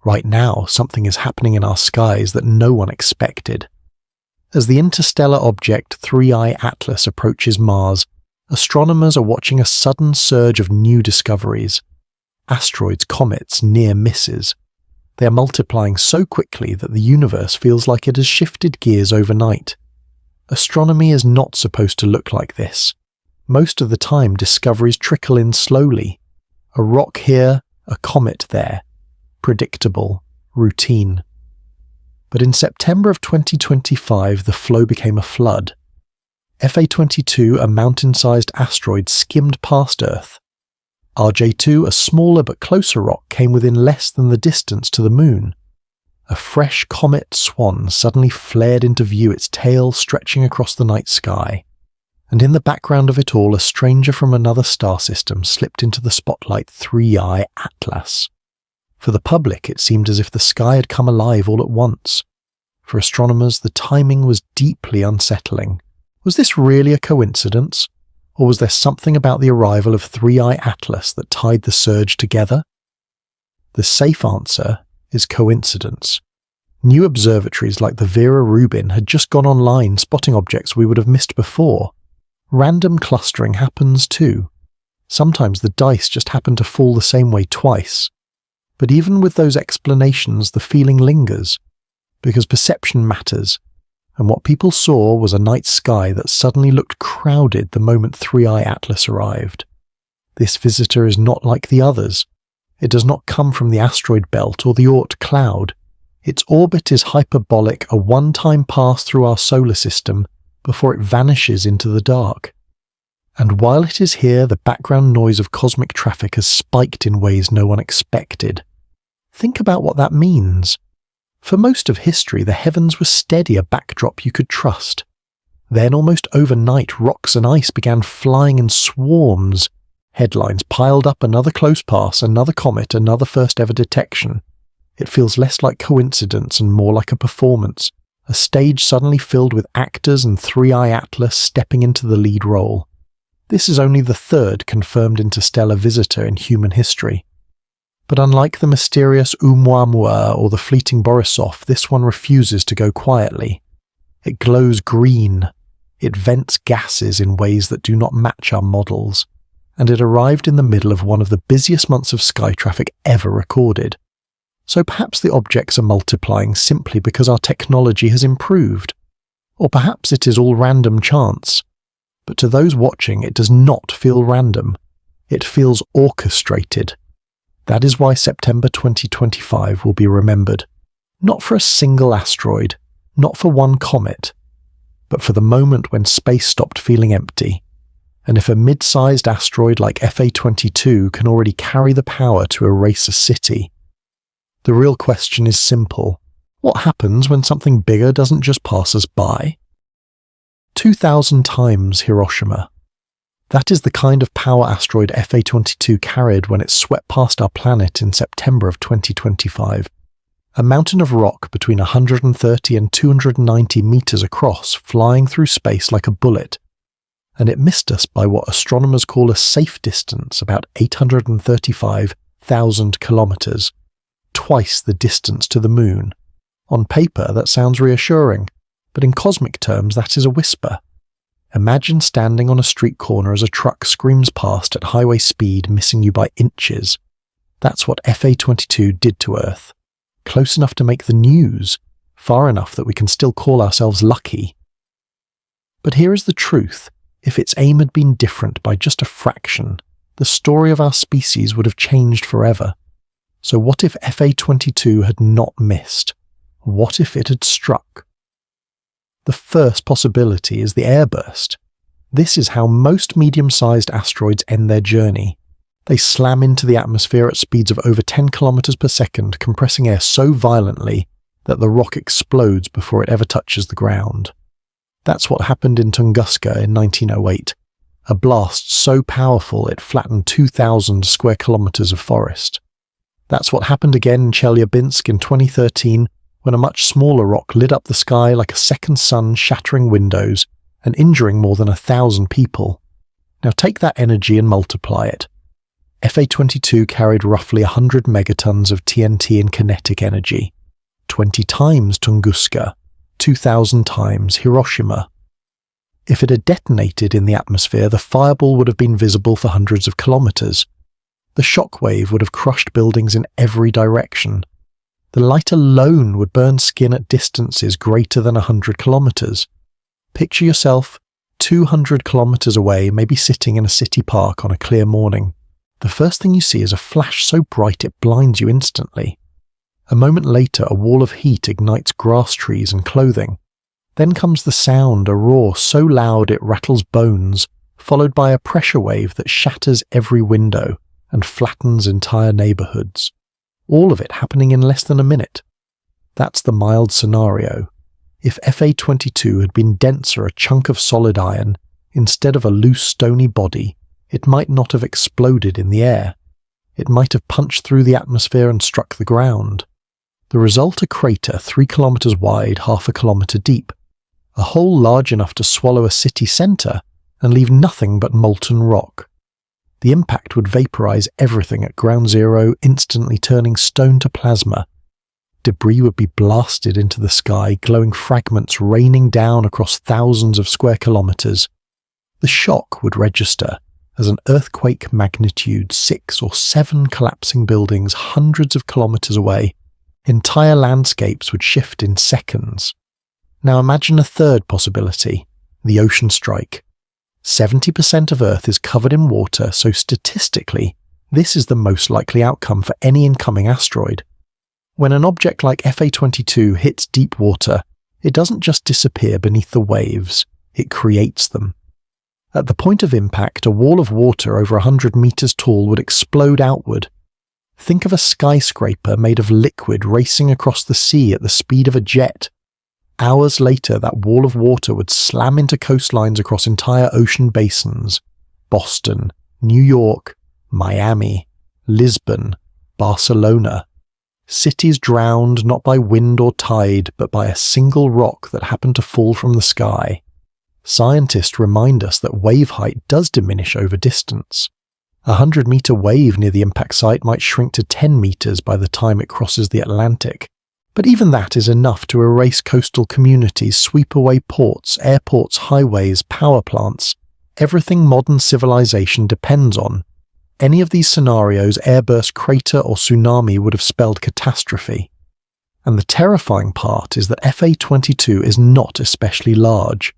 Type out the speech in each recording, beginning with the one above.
Right now, something is happening in our skies that no one expected. As the interstellar object 3I Atlas approaches Mars, astronomers are watching a sudden surge of new discoveries. Asteroids, comets, near misses. They are multiplying so quickly that the universe feels like it has shifted gears overnight. Astronomy is not supposed to look like this. Most of the time, discoveries trickle in slowly. A rock here, a comet there. Predictable, routine. But in September of 2025, the flow became a flood. FA22, a mountain-sized asteroid, skimmed past Earth. RJ2, a smaller but closer rock, came within less than the distance to the Moon. A fresh comet swan suddenly flared into view, its tail stretching across the night sky. And in the background of it all, a stranger from another star system slipped into the spotlight, 3I Atlas. For the public, it seemed as if the sky had come alive all at once. For astronomers, the timing was deeply unsettling. Was this really a coincidence? Or was there something about the arrival of 3I Atlas that tied the surge together? The safe answer is coincidence. New observatories like the Vera Rubin had just gone online, spotting objects we would have missed before. Random clustering happens too. Sometimes the dice just happen to fall the same way twice. But even with those explanations, the feeling lingers, because perception matters, and what people saw was a night sky that suddenly looked crowded the moment 3I Atlas arrived. This visitor is not like the others. It does not come from the asteroid belt or the Oort cloud. Its orbit is hyperbolic, a one-time pass through our solar system before it vanishes into the dark. And while it is here, the background noise of cosmic traffic has spiked in ways no one expected. Think about what that means. For most of history, the heavens were steady, a backdrop you could trust. Then, almost overnight, rocks and ice began flying in swarms. Headlines piled up: another close pass, another comet, another first-ever detection. It feels less like coincidence and more like a performance, a stage suddenly filled with actors and 3I Atlas stepping into the lead role. This is only the third confirmed interstellar visitor in human history. But unlike the mysterious Oumuamua or the fleeting Borisov, this one refuses to go quietly. It glows green. It vents gases in ways that do not match our models. And it arrived in the middle of one of the busiest months of sky traffic ever recorded. So perhaps the objects are multiplying simply because our technology has improved. Or perhaps it is all random chance. But to those watching, it does not feel random. It feels orchestrated. That is why September 2025 will be remembered. Not for a single asteroid, not for one comet, but for the moment when space stopped feeling empty. And if a mid-sized asteroid like FA22 can already carry the power to erase a city, the real question is simple. What happens when something bigger doesn't just pass us by? 2,000 times Hiroshima. That is the kind of power asteroid FA22 carried when it swept past our planet in September of 2025. A mountain of rock between 130 and 290 meters across, flying through space like a bullet. And it missed us by what astronomers call a safe distance, about 835,000 kilometers. Twice the distance to the Moon. On paper, that sounds reassuring, but in cosmic terms, that is a whisper. Imagine standing on a street corner as a truck screams past at highway speed, missing you by inches. That's what FA22 did to Earth. Close enough to make the news, far enough that we can still call ourselves lucky. But here is the truth. If its aim had been different by just a fraction, the story of our species would have changed forever. So what if FA22 had not missed? What if it had struck? The first possibility is the airburst. This is how most medium-sized asteroids end their journey. They slam into the atmosphere at speeds of over 10 kilometers per second, compressing air so violently that the rock explodes before it ever touches the ground. That's what happened in Tunguska in 1908, a blast so powerful it flattened 2,000 square kilometers of forest. That's what happened again in Chelyabinsk in 2013, when a much smaller rock lit up the sky like a second sun, shattering windows and injuring more than 1,000 people. Now take that energy and multiply it. FA-22 carried roughly 100 megatons of TNT in kinetic energy, 20 times Tunguska, 2,000 times Hiroshima. If it had detonated in the atmosphere, the fireball would have been visible for hundreds of kilometers. The shockwave would have crushed buildings in every direction. The light alone would burn skin at distances greater than 100 kilometers. Picture yourself 200 kilometers away, maybe sitting in a city park on a clear morning. The first thing you see is a flash so bright it blinds you instantly. A moment later, a wall of heat ignites grass trees and clothing. Then comes the sound, a roar so loud it rattles bones, followed by a pressure wave that shatters every window and flattens entire neighborhoods. All of it happening in less than a minute. That's the mild scenario. If FA-22 had been denser, a chunk of solid iron, instead of a loose stony body, it might not have exploded in the air. It might have punched through the atmosphere and struck the ground. The result, a crater 3 kilometers wide, half a kilometer deep. A hole large enough to swallow a city centre and leave nothing but molten rock. The impact would vaporize everything at ground zero, instantly turning stone to plasma. Debris would be blasted into the sky, glowing fragments raining down across thousands of square kilometers. The shock would register as an earthquake magnitude 6 or 7 collapsing buildings hundreds of kilometers away. Entire landscapes would shift in seconds. Now imagine a third possibility, the ocean strike. 70% of Earth is covered in water, so statistically, this is the most likely outcome for any incoming asteroid. When an object like FA-22 hits deep water, it doesn't just disappear beneath the waves, it creates them. At the point of impact, a wall of water over 100 meters tall would explode outward. Think of a skyscraper made of liquid racing across the sea at the speed of a jet. Hours later, that wall of water would slam into coastlines across entire ocean basins. Boston, New York, Miami, Lisbon, Barcelona. Cities drowned not by wind or tide, but by a single rock that happened to fall from the sky. Scientists remind us that wave height does diminish over distance. A 100-meter wave near the impact site might shrink to 10 meters by the time it crosses the Atlantic. But even that is enough to erase coastal communities, sweep away ports, airports, highways, power plants, everything modern civilization depends on. Any of these scenarios, airburst, crater, or tsunami, would have spelled catastrophe. And the terrifying part is that FA-22 is not especially large.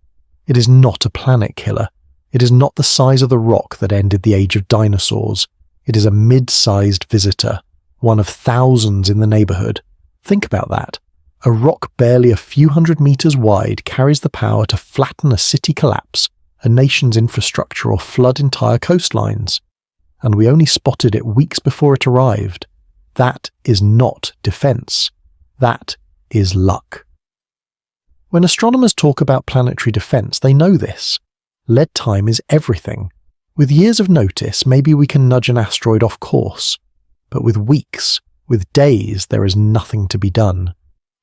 It is not a planet killer. It is not the size of the rock that ended the age of dinosaurs. It is a mid-sized visitor, one of thousands in the neighborhood. Think about that. A rock barely a few hundred meters wide carries the power to flatten a city collapse, a nation's infrastructure, or flood entire coastlines. And we only spotted it weeks before it arrived. That is not defense. That is luck. When astronomers talk about planetary defense, they know this. Lead time is everything. With years of notice, maybe we can nudge an asteroid off course. But with weeks, with days, there is nothing to be done.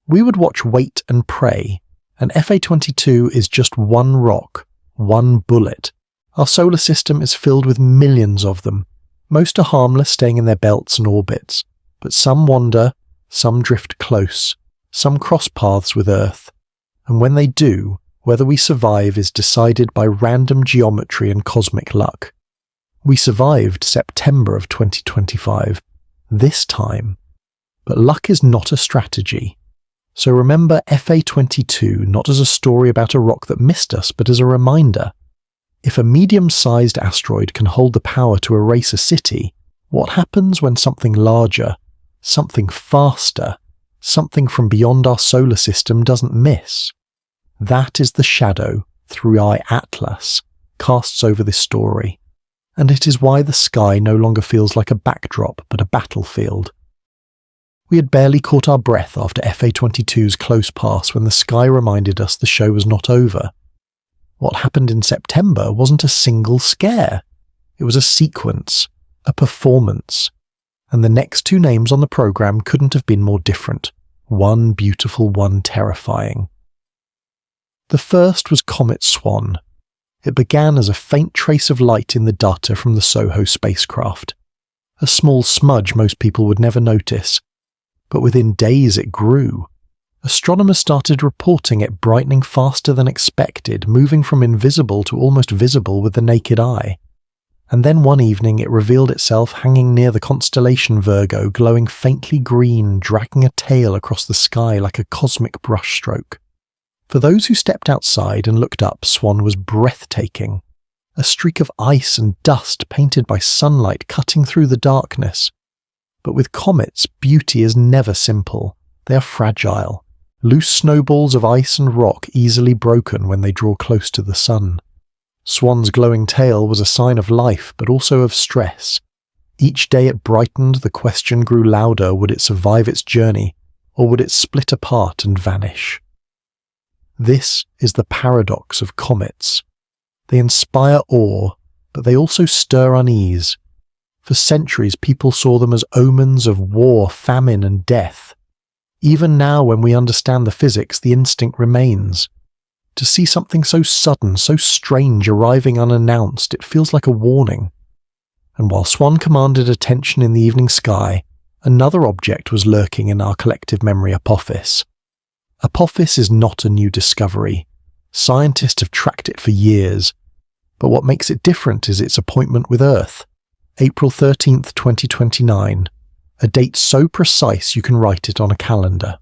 We would watch, wait and pray, and FA-22 is just one rock, one bullet. Our solar system is filled with millions of them. Most are harmless, staying in their belts and orbits, but some wander, some drift close, some cross paths with Earth. And when they do, whether we survive is decided by random geometry and cosmic luck. We survived September of 2025, this time. But luck is not a strategy. So remember FA-22 not as a story about a rock that missed us, but as a reminder. If a medium-sized asteroid can hold the power to erase a city, what happens when something larger, something faster, something from beyond our solar system doesn't miss? That is the shadow 3i Atlas casts over this story, and it is why the sky no longer feels like a backdrop but a battlefield. We had barely caught our breath after FA-22's close pass when the sky reminded us the show was not over. What happened in September wasn't a single scare. It was a sequence, a performance, and the next two names on the program couldn't have been more different. One beautiful, one terrifying. The first was Comet Swan. It began as a faint trace of light in the data from the SOHO spacecraft. a small smudge most people would never notice. But within days it grew. Astronomers started reporting it brightening faster than expected, moving from invisible to almost visible with the naked eye. And then one evening it revealed itself hanging near the constellation Virgo, glowing faintly green, dragging a tail across the sky like a cosmic brushstroke. For those who stepped outside and looked up, Swan was breathtaking. A streak of ice and dust painted by sunlight cutting through the darkness. But with comets, beauty is never simple. They are fragile. Loose snowballs of ice and rock easily broken when they draw close to the sun. Swan's glowing tail was a sign of life, but also of stress. Each day it brightened, the question grew louder: would it survive its journey, or would it split apart and vanish? This is the paradox of comets. They inspire awe, but they also stir unease. For centuries people saw them as omens of war, famine, and death. Even now, when we understand the physics, the instinct remains. To see something so sudden, so strange, arriving unannounced, it feels like a warning. And while Swan commanded attention in the evening sky, another object was lurking in our collective memory Apophis. Apophis is not a new discovery. Scientists have tracked it for years. But what makes it different is its appointment with Earth. April 13th, 2029. A date so precise you can write it on a calendar.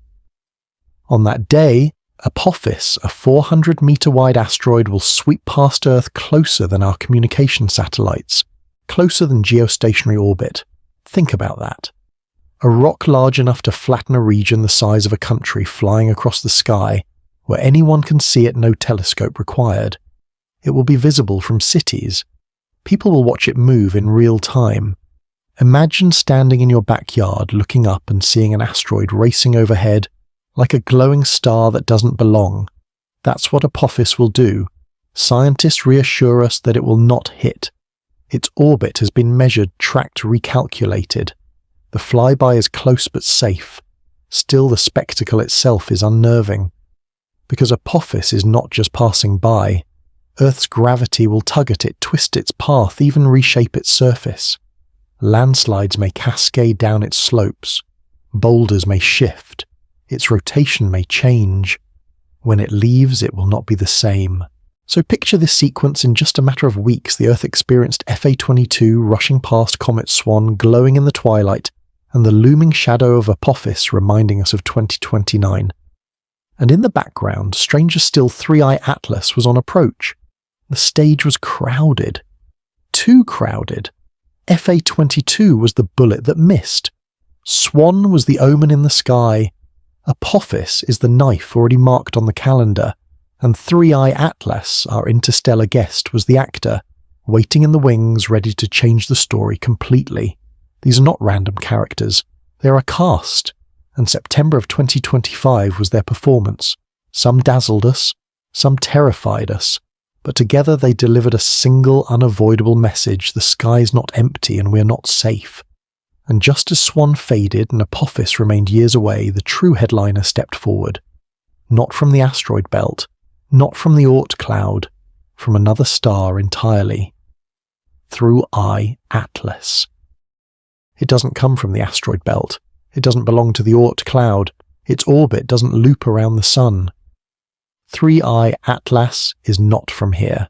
On that day, Apophis, a 400-meter-wide asteroid, will sweep past Earth closer than our communication satellites, closer than geostationary orbit. Think about that. A rock large enough to flatten a region the size of a country flying across the sky, where anyone can see it, no telescope required. It will be visible from cities. People will watch it move in real time. Imagine standing in your backyard looking up and seeing an asteroid racing overhead, like a glowing star that doesn't belong. That's what Apophis will do. Scientists reassure us that it will not hit. Its orbit has been measured, tracked, recalculated. The flyby is close but safe. Still, the spectacle itself is unnerving. Because Apophis is not just passing by. Earth's gravity will tug at it, twist its path, even reshape its surface. Landslides may cascade down its slopes. Boulders may shift. Its rotation may change. When it leaves, it will not be the same. So picture this sequence: in just a matter of weeks, the Earth experienced FA-22 rushing past Comet Swan, glowing in the twilight, and the looming shadow of Apophis reminding us of 2029. And in the background, stranger still, 3i Atlas was on approach. The stage was crowded. Too crowded. FA-22 was the bullet that missed. Swan was the omen in the sky. Apophis is the knife already marked on the calendar. And 3i Atlas, our interstellar guest, was the actor, waiting in the wings, ready to change the story completely. These are not random characters. They are a cast. And September of 2025 was their performance. Some dazzled us, some terrified us. But together they delivered a single, unavoidable message: the sky's not empty and we're not safe. And just as Swan faded and Apophis remained years away, the true headliner stepped forward. Not from the asteroid belt, not from the Oort cloud, from another star entirely. 3i Atlas. It doesn't come from the asteroid belt. It doesn't belong to the Oort cloud. Its orbit doesn't loop around the sun. 3i Atlas is not from here.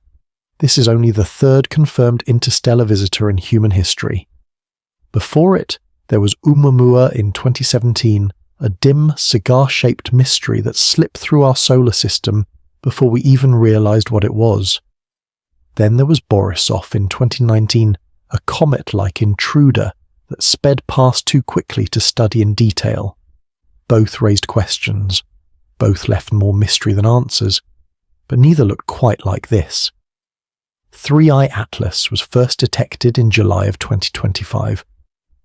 This is only the third confirmed interstellar visitor in human history. Before it, there was Oumuamua in 2017, a dim, cigar-shaped mystery that slipped through our solar system before we even realized what it was. Then there was Borisov in 2019, a comet-like intruder that sped past too quickly to study in detail. Both raised questions. Both left more mystery than answers, but neither looked quite like this. 3i Atlas was first detected in July of 2025.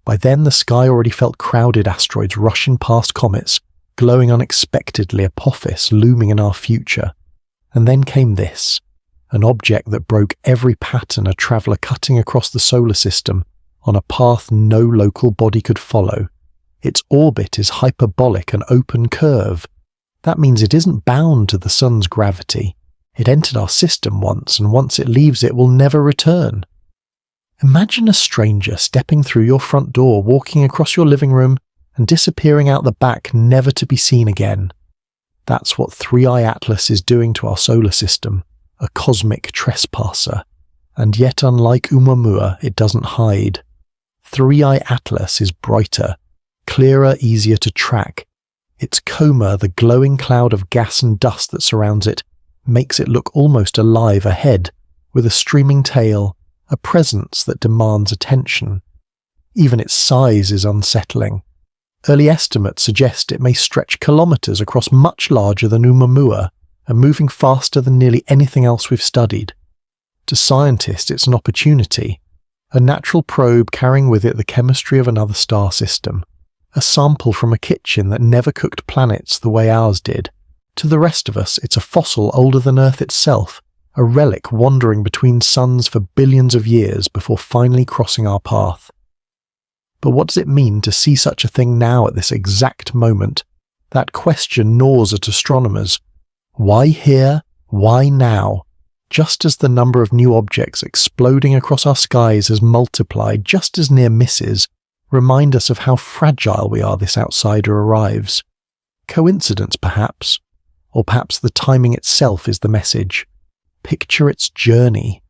By then the sky already felt crowded, asteroids rushing past comets, glowing unexpectedly, Apophis looming in our future. And then came this, an object that broke every pattern, a traveller cutting across the solar system on a path no local body could follow. Its orbit is hyperbolic, an open curve. That means it isn't bound to the sun's gravity. It entered our system once, and once it leaves it will never return. Imagine a stranger stepping through your front door, walking across your living room, and disappearing out the back, never to be seen again. That's what 3i Atlas is doing to our solar system, a cosmic trespasser. And yet, unlike Oumuamua, it doesn't hide. 3i Atlas is brighter, clearer, easier to track. Its coma, the glowing cloud of gas and dust that surrounds it, makes it look almost alive ahead, with a streaming tail, a presence that demands attention. Even its size is unsettling. Early estimates suggest it may stretch kilometers across, much larger than Oumuamua, and moving faster than nearly anything else we've studied. To scientists, it's an opportunity, a natural probe carrying with it the chemistry of another star system, a sample from a kitchen that never cooked planets the way ours did. To the rest of us, it's a fossil older than Earth itself, a relic wandering between suns for billions of years before finally crossing our path. But what does it mean to see such a thing now at this exact moment? That question gnaws at astronomers. Why here? Why now? Just as the number of new objects exploding across our skies has multiplied, just as near misses remind us of how fragile we are this outsider arrives. Coincidence, perhaps? Or perhaps the timing itself is the message. Picture its journey.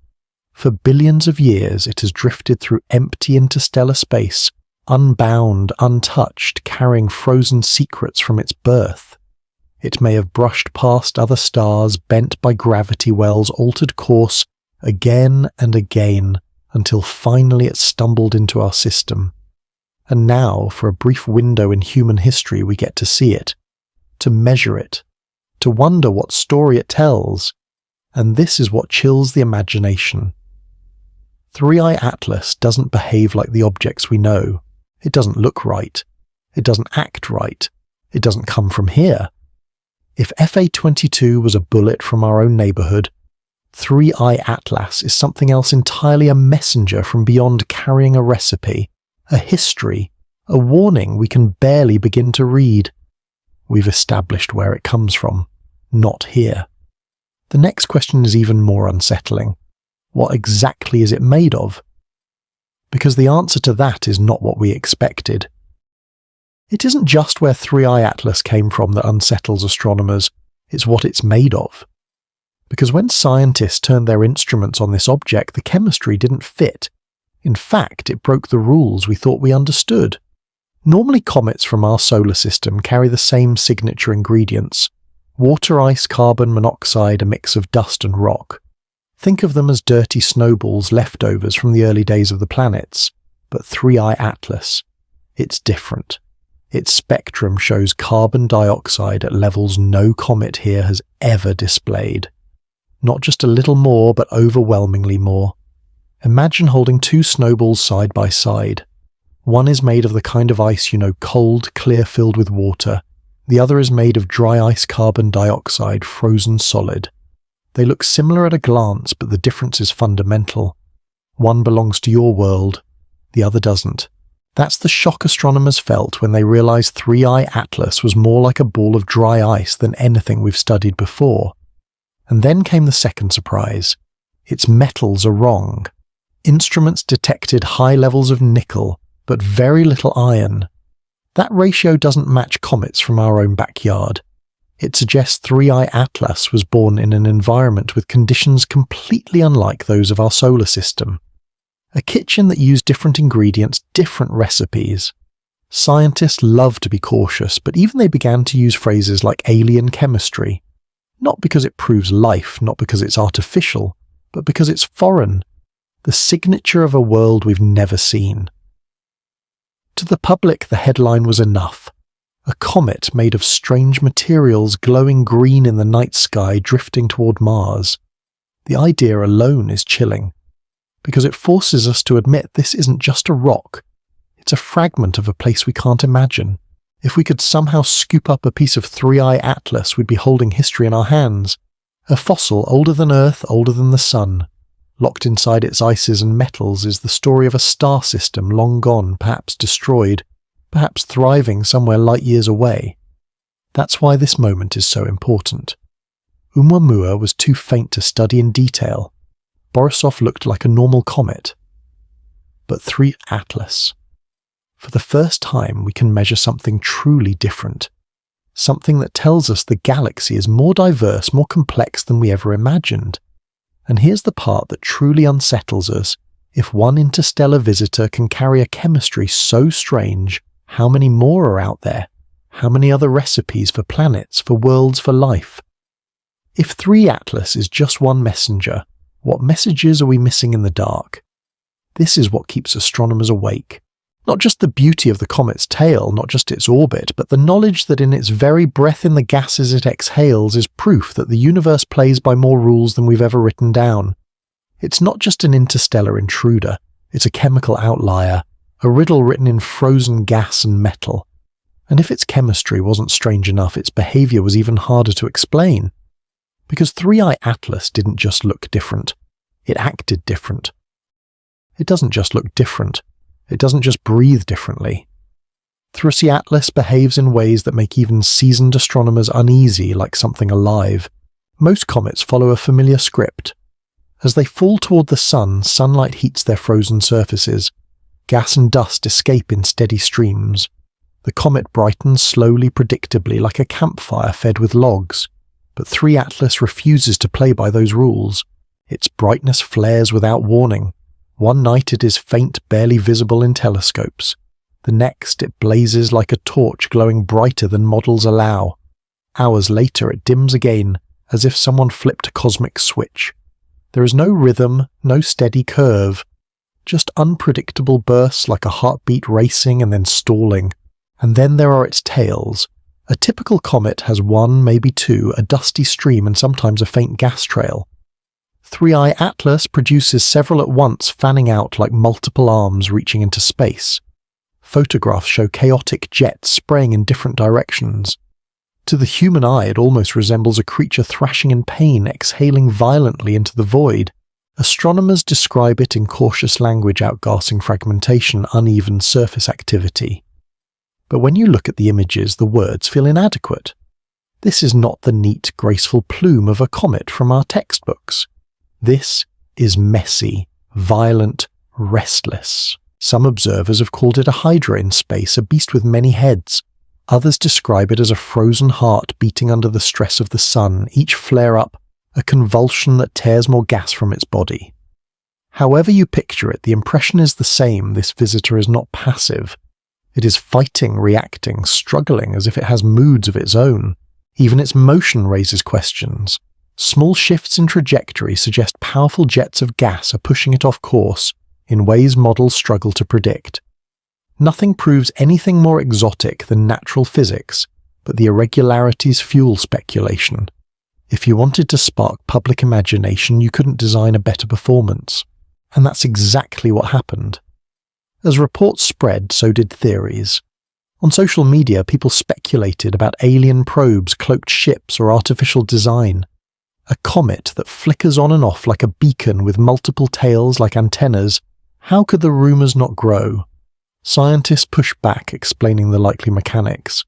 For billions of years it has drifted through empty interstellar space, unbound, untouched, carrying frozen secrets from its birth. It may have brushed past other stars, bent by gravity wells, altered course again and again, until finally it stumbled into our system. And now, for a brief window in human history, we get to see it, to measure it, to wonder what story it tells. And this is what chills the imagination. 3i Atlas doesn't behave like the objects we know. It doesn't look right. It doesn't act right. It doesn't come from here. If FA-22 was a bullet from our own neighbourhood, 3i Atlas is something else entirely, a messenger from beyond, carrying a recipe, a history, a warning we can barely begin to read. We've established where it comes from, not here. The next question is even more unsettling. What exactly is it made of? Because the answer to that is not what we expected. It isn't just where 3i Atlas came from that unsettles astronomers, it's what it's made of. Because when scientists turned their instruments on this object, the chemistry didn't fit. In fact, it broke the rules we thought we understood. Normally comets from our solar system carry the same signature ingredients: water, ice, carbon monoxide, a mix of dust and rock. Think of them as dirty snowballs, leftovers from the early days of the planets. But 3i Atlas, it's different. Its spectrum shows carbon dioxide at levels no comet here has ever displayed. Not just a little more, but overwhelmingly more. Imagine holding two snowballs side by side. One is made of the kind of ice you know, cold, clear, filled with water. The other is made of dry ice, carbon dioxide, frozen solid. They look similar at a glance, but the difference is fundamental. One belongs to your world, the other doesn't. That's the shock astronomers felt when they realized 3i Atlas was more like a ball of dry ice than anything we've studied before. And then came the second surprise. Its metals are wrong. Instruments detected high levels of nickel, but very little iron. That ratio doesn't match comets from our own backyard. It suggests 3i Atlas was born in an environment with conditions completely unlike those of our solar system. A kitchen that used different ingredients, different recipes. Scientists love to be cautious, but even they began to use phrases like alien chemistry. Not because it proves life, not because it's artificial, but because it's foreign. The signature of a world we've never seen. To the public, the headline was enough. A comet made of strange materials glowing green in the night sky drifting toward Mars. The idea alone is chilling, because it forces us to admit this isn't just a rock. It's a fragment of a place we can't imagine. If we could somehow scoop up a piece of 3i Atlas, we'd be holding history in our hands. A fossil older than Earth, older than the Sun. Locked inside its ices and metals is the story of a star system long gone, perhaps destroyed, perhaps thriving somewhere light years away. That's why this moment is so important. Oumuamua was too faint to study in detail. Borisov looked like a normal comet. but 3 Atlas. For the first time, we can measure something truly different. Something that tells us the galaxy is more diverse, more complex than we ever imagined. And here's the part that truly unsettles us. If one interstellar visitor can carry a chemistry so strange, how many more are out there? How many other recipes for planets, for worlds, for life? If 3 Atlas is just one messenger, what messages are we missing in the dark? This is what keeps astronomers awake. Not just the beauty of the comet's tail, not just its orbit, but the knowledge that in its very breath in the gases it exhales is proof that the universe plays by more rules than we've ever written down. It's not just an interstellar intruder, it's a chemical outlier, a riddle written in frozen gas and metal. And if its chemistry wasn't strange enough, its behavior was even harder to explain. Because 3I Atlas didn't just look different, it acted different. It doesn't just look different, it doesn't just breathe differently. 3I Atlas behaves in ways that make even seasoned astronomers uneasy, like something alive. Most comets follow a familiar script. As they fall toward the sun, sunlight heats their frozen surfaces. Gas and dust escape in steady streams. The comet brightens slowly, predictably, like a campfire fed with logs. But 3 Atlas refuses to play by those rules. Its brightness flares without warning. One night it is faint, barely visible in telescopes. The next it blazes like a torch, glowing brighter than models allow. Hours later it dims again, as if someone flipped a cosmic switch. There is no rhythm, no steady curve. Just unpredictable bursts like a heartbeat racing and then stalling. And then there are its tails. A typical comet has 1, maybe 2, a dusty stream and sometimes a faint gas trail. 3I Atlas produces several at once, fanning out like multiple arms reaching into space. Photographs show chaotic jets spraying in different directions. To the human eye, it almost resembles a creature thrashing in pain, exhaling violently into the void. Astronomers describe it in cautious language, outgassing fragmentation, uneven surface activity. But when you look at the images, the words feel inadequate. This is not the neat, graceful plume of a comet from our textbooks. This is messy, violent, restless. Some observers have called it a hydra in space, a beast with many heads. Others describe it as a frozen heart beating under the stress of the sun, each flare-up a convulsion that tears more gas from its body. However you picture it, the impression is the same. This visitor is not passive. It is fighting, reacting, struggling as if it has moods of its own. Even its motion raises questions. Small shifts in trajectory suggest powerful jets of gas are pushing it off course in ways models struggle to predict. Nothing proves anything more exotic than natural physics, but the irregularities fuel speculation. If you wanted to spark public imagination, you couldn't design a better performance. And that's exactly what happened. As reports spread, so did theories. On social media, people speculated about alien probes, cloaked ships, or artificial design. A comet that flickers on and off like a beacon with multiple tails like antennas. How could the rumours not grow? Scientists pushed back, explaining the likely mechanics.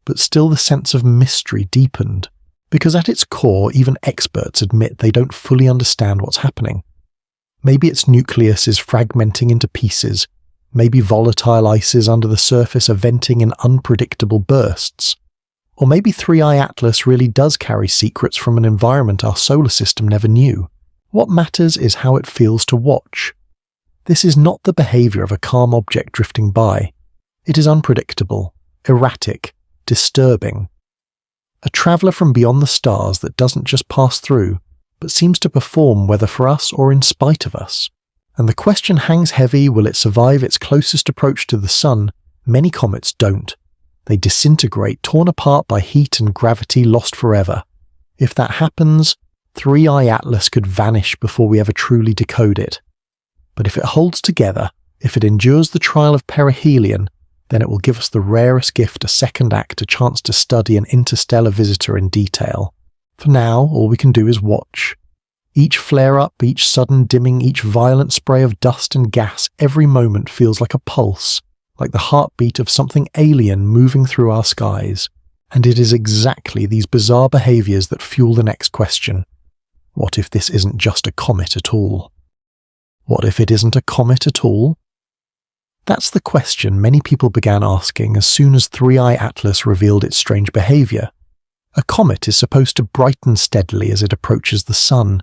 But still the sense of mystery deepened, because at its core, even experts admit they don't fully understand what's happening. Maybe its nucleus is fragmenting into pieces. Maybe volatile ices under the surface are venting in unpredictable bursts. Or maybe 3I Atlas really does carry secrets from an environment our solar system never knew. What matters is how it feels to watch. This is not the behavior of a calm object drifting by. It is unpredictable, erratic, disturbing. A traveller from beyond the stars that doesn't just pass through, but seems to perform whether for us or in spite of us. And the question hangs heavy, will it survive its closest approach to the sun? Many comets don't. They disintegrate, torn apart by heat and gravity, lost forever. If that happens, 3I Atlas could vanish before we ever truly decode it. But if it holds together, if it endures the trial of perihelion, then it will give us the rarest gift, a second act, a chance to study an interstellar visitor in detail. For now, all we can do is watch. Each flare-up, each sudden dimming, each violent spray of dust and gas, every moment feels like a pulse, like the heartbeat of something alien moving through our skies. And it is exactly these bizarre behaviours that fuel the next question. What if this isn't just a comet at all? What if it isn't a comet at all? That's the question many people began asking as soon as 3i Atlas revealed its strange behaviour. A comet is supposed to brighten steadily as it approaches the Sun.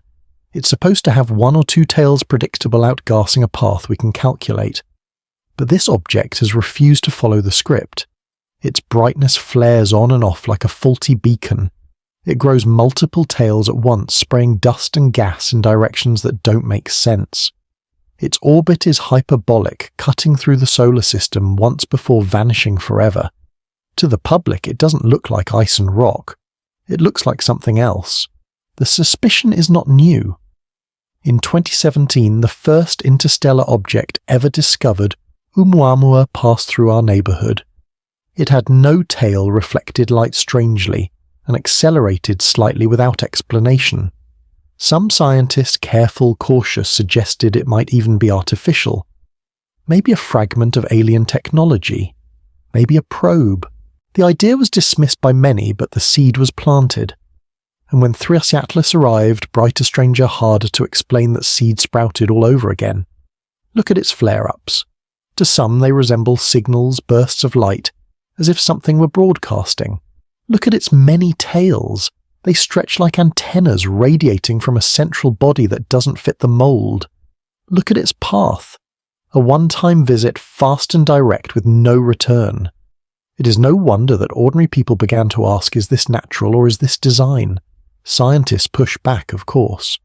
It's supposed to have one or two tails predictable outgassing a path we can calculate. But this object has refused to follow the script. Its brightness flares on and off like a faulty beacon. It grows multiple tails at once, spraying dust and gas in directions that don't make sense. Its orbit is hyperbolic, cutting through the solar system once before vanishing forever. To the public, it doesn't look like ice and rock. It looks like something else. The suspicion is not new. In 2017, the first interstellar object ever discovered, Oumuamua, passed through our neighbourhood. It had no tail, reflected light strangely, and accelerated slightly without explanation. Some scientists, careful, cautious, suggested it might even be artificial. Maybe a fragment of alien technology. Maybe a probe. The idea was dismissed by many, but the seed was planted. And when 3i Atlas arrived, brighter stranger harder to explain that seed sprouted all over again. Look at its flare-ups. To some they resemble signals, bursts of light, as if something were broadcasting. Look at its many tails. They stretch like antennas radiating from a central body that doesn't fit the mould. Look at its path. A one-time visit, fast and direct with no return. It is no wonder that ordinary people began to ask, is this natural or is this design? Scientists push back, of course.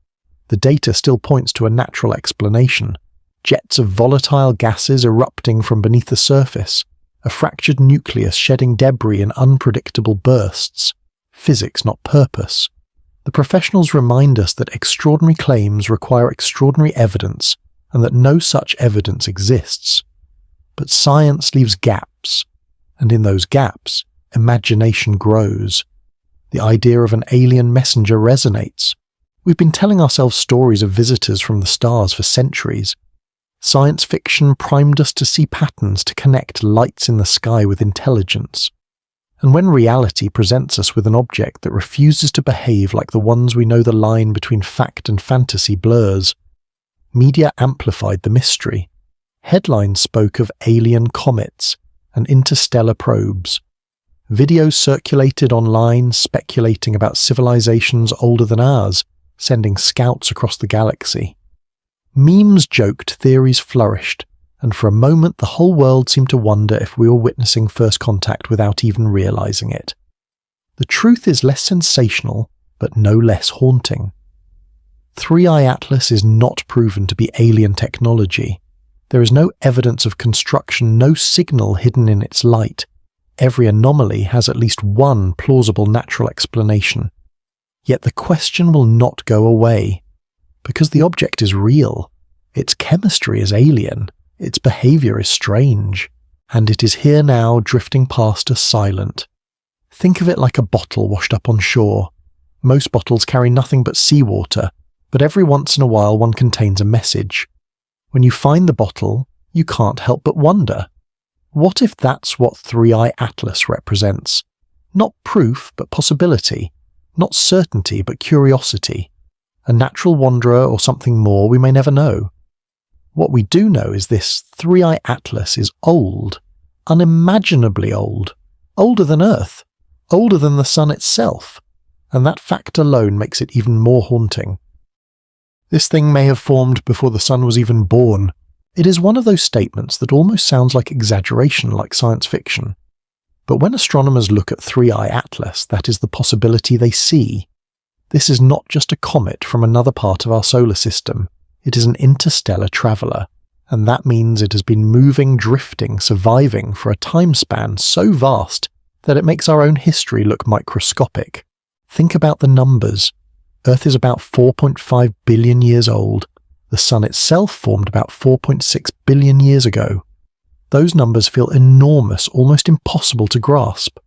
The data still points to a natural explanation. Jets of volatile gases erupting from beneath the surface. A fractured nucleus shedding debris in unpredictable bursts. Physics, not purpose. The professionals remind us that extraordinary claims require extraordinary evidence, and that no such evidence exists. But science leaves gaps, and in those gaps, imagination grows. The idea of an alien messenger resonates. We've been telling ourselves stories of visitors from the stars for centuries. Science fiction primed us to see patterns, to connect lights in the sky with intelligence. And when reality presents us with an object that refuses to behave like the ones we know the line between fact and fantasy blurs, media amplified the mystery. Headlines spoke of alien comets and interstellar probes. Videos circulated online speculating about civilizations older than ours, sending scouts across the galaxy. Memes joked, theories flourished, and for a moment the whole world seemed to wonder if we were witnessing first contact without even realizing it. The truth is less sensational, but no less haunting. 3i Atlas is not proven to be alien technology. There is no evidence of construction, no signal hidden in its light. Every anomaly has at least one plausible natural explanation. Yet the question will not go away. Because the object is real, its chemistry is alien, its behaviour is strange, and it is here now drifting past us silent. Think of it like a bottle washed up on shore. Most bottles carry nothing but seawater, but every once in a while one contains a message. When you find the bottle, you can't help but wonder. What if that's what 3i Atlas represents? Not proof, but possibility. Not certainty, but curiosity. A natural wanderer or something more, we may never know. What we do know is this: 3i Atlas is old, unimaginably old, older than Earth, older than the Sun itself, and that fact alone makes it even more haunting. This thing may have formed before the Sun was even born. It is one of those statements that almost sounds like exaggeration, like science fiction. But when astronomers look at 3i Atlas, that is the possibility they see. This is not just a comet from another part of our solar system. It is an interstellar traveller, and that means it has been moving, drifting, surviving for a time span so vast that it makes our own history look microscopic. Think about the numbers. Earth is about 4.5 billion years old. The Sun itself formed about 4.6 billion years ago. Those numbers feel enormous, almost impossible to grasp.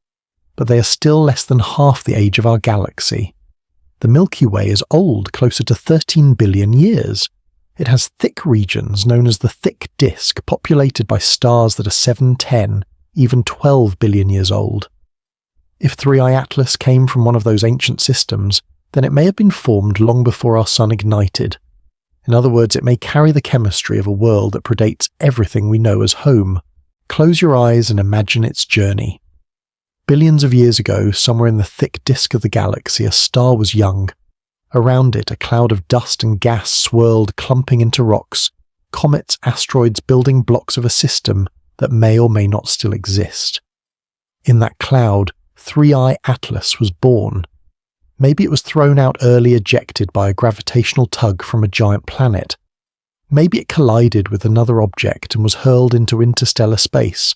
But they are still less than half the age of our galaxy. The Milky Way is old, closer to 13 billion years. It has thick regions known as the thick disk, populated by stars that are 7, 10, even 12 billion years old. If 3i Atlas came from one of those ancient systems, then it may have been formed long before our Sun ignited. In other words, it may carry the chemistry of a world that predates everything we know as home. Close your eyes and imagine its journey. Billions of years ago, somewhere in the thick disk of the galaxy, a star was young. Around it, a cloud of dust and gas swirled, clumping into rocks, comets, asteroids, building blocks of a system that may or may not still exist. In that cloud, 3i Atlas was born. Maybe it was thrown out early, ejected by a gravitational tug from a giant planet. Maybe it collided with another object and was hurled into interstellar space.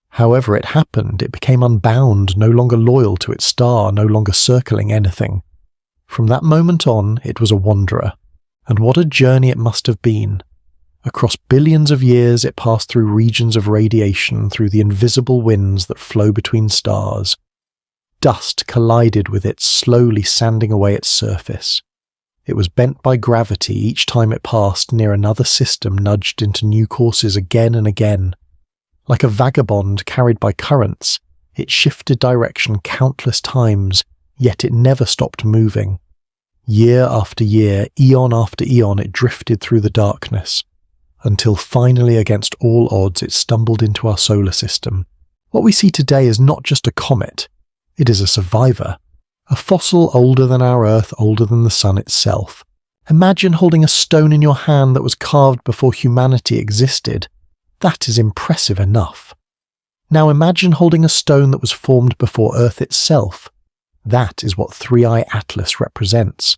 However it happened, it became unbound, no longer loyal to its star, no longer circling anything. From that moment on, it was a wanderer. And what a journey it must have been. Across billions of years, it passed through regions of radiation, through the invisible winds that flow between stars. Dust collided with it, slowly sanding away its surface. It was bent by gravity each time it passed near another system, nudged into new courses again and again. Like a vagabond carried by currents, it shifted direction countless times, yet it never stopped moving. Year after year, eon after eon, it drifted through the darkness, until finally, against all odds, it stumbled into our solar system. What we see today is not just a comet. It is a survivor, a fossil older than our Earth, older than the Sun itself. Imagine holding a stone in your hand that was carved before humanity existed. That is impressive enough. Now imagine holding a stone that was formed before Earth itself. That is what 3i Atlas represents.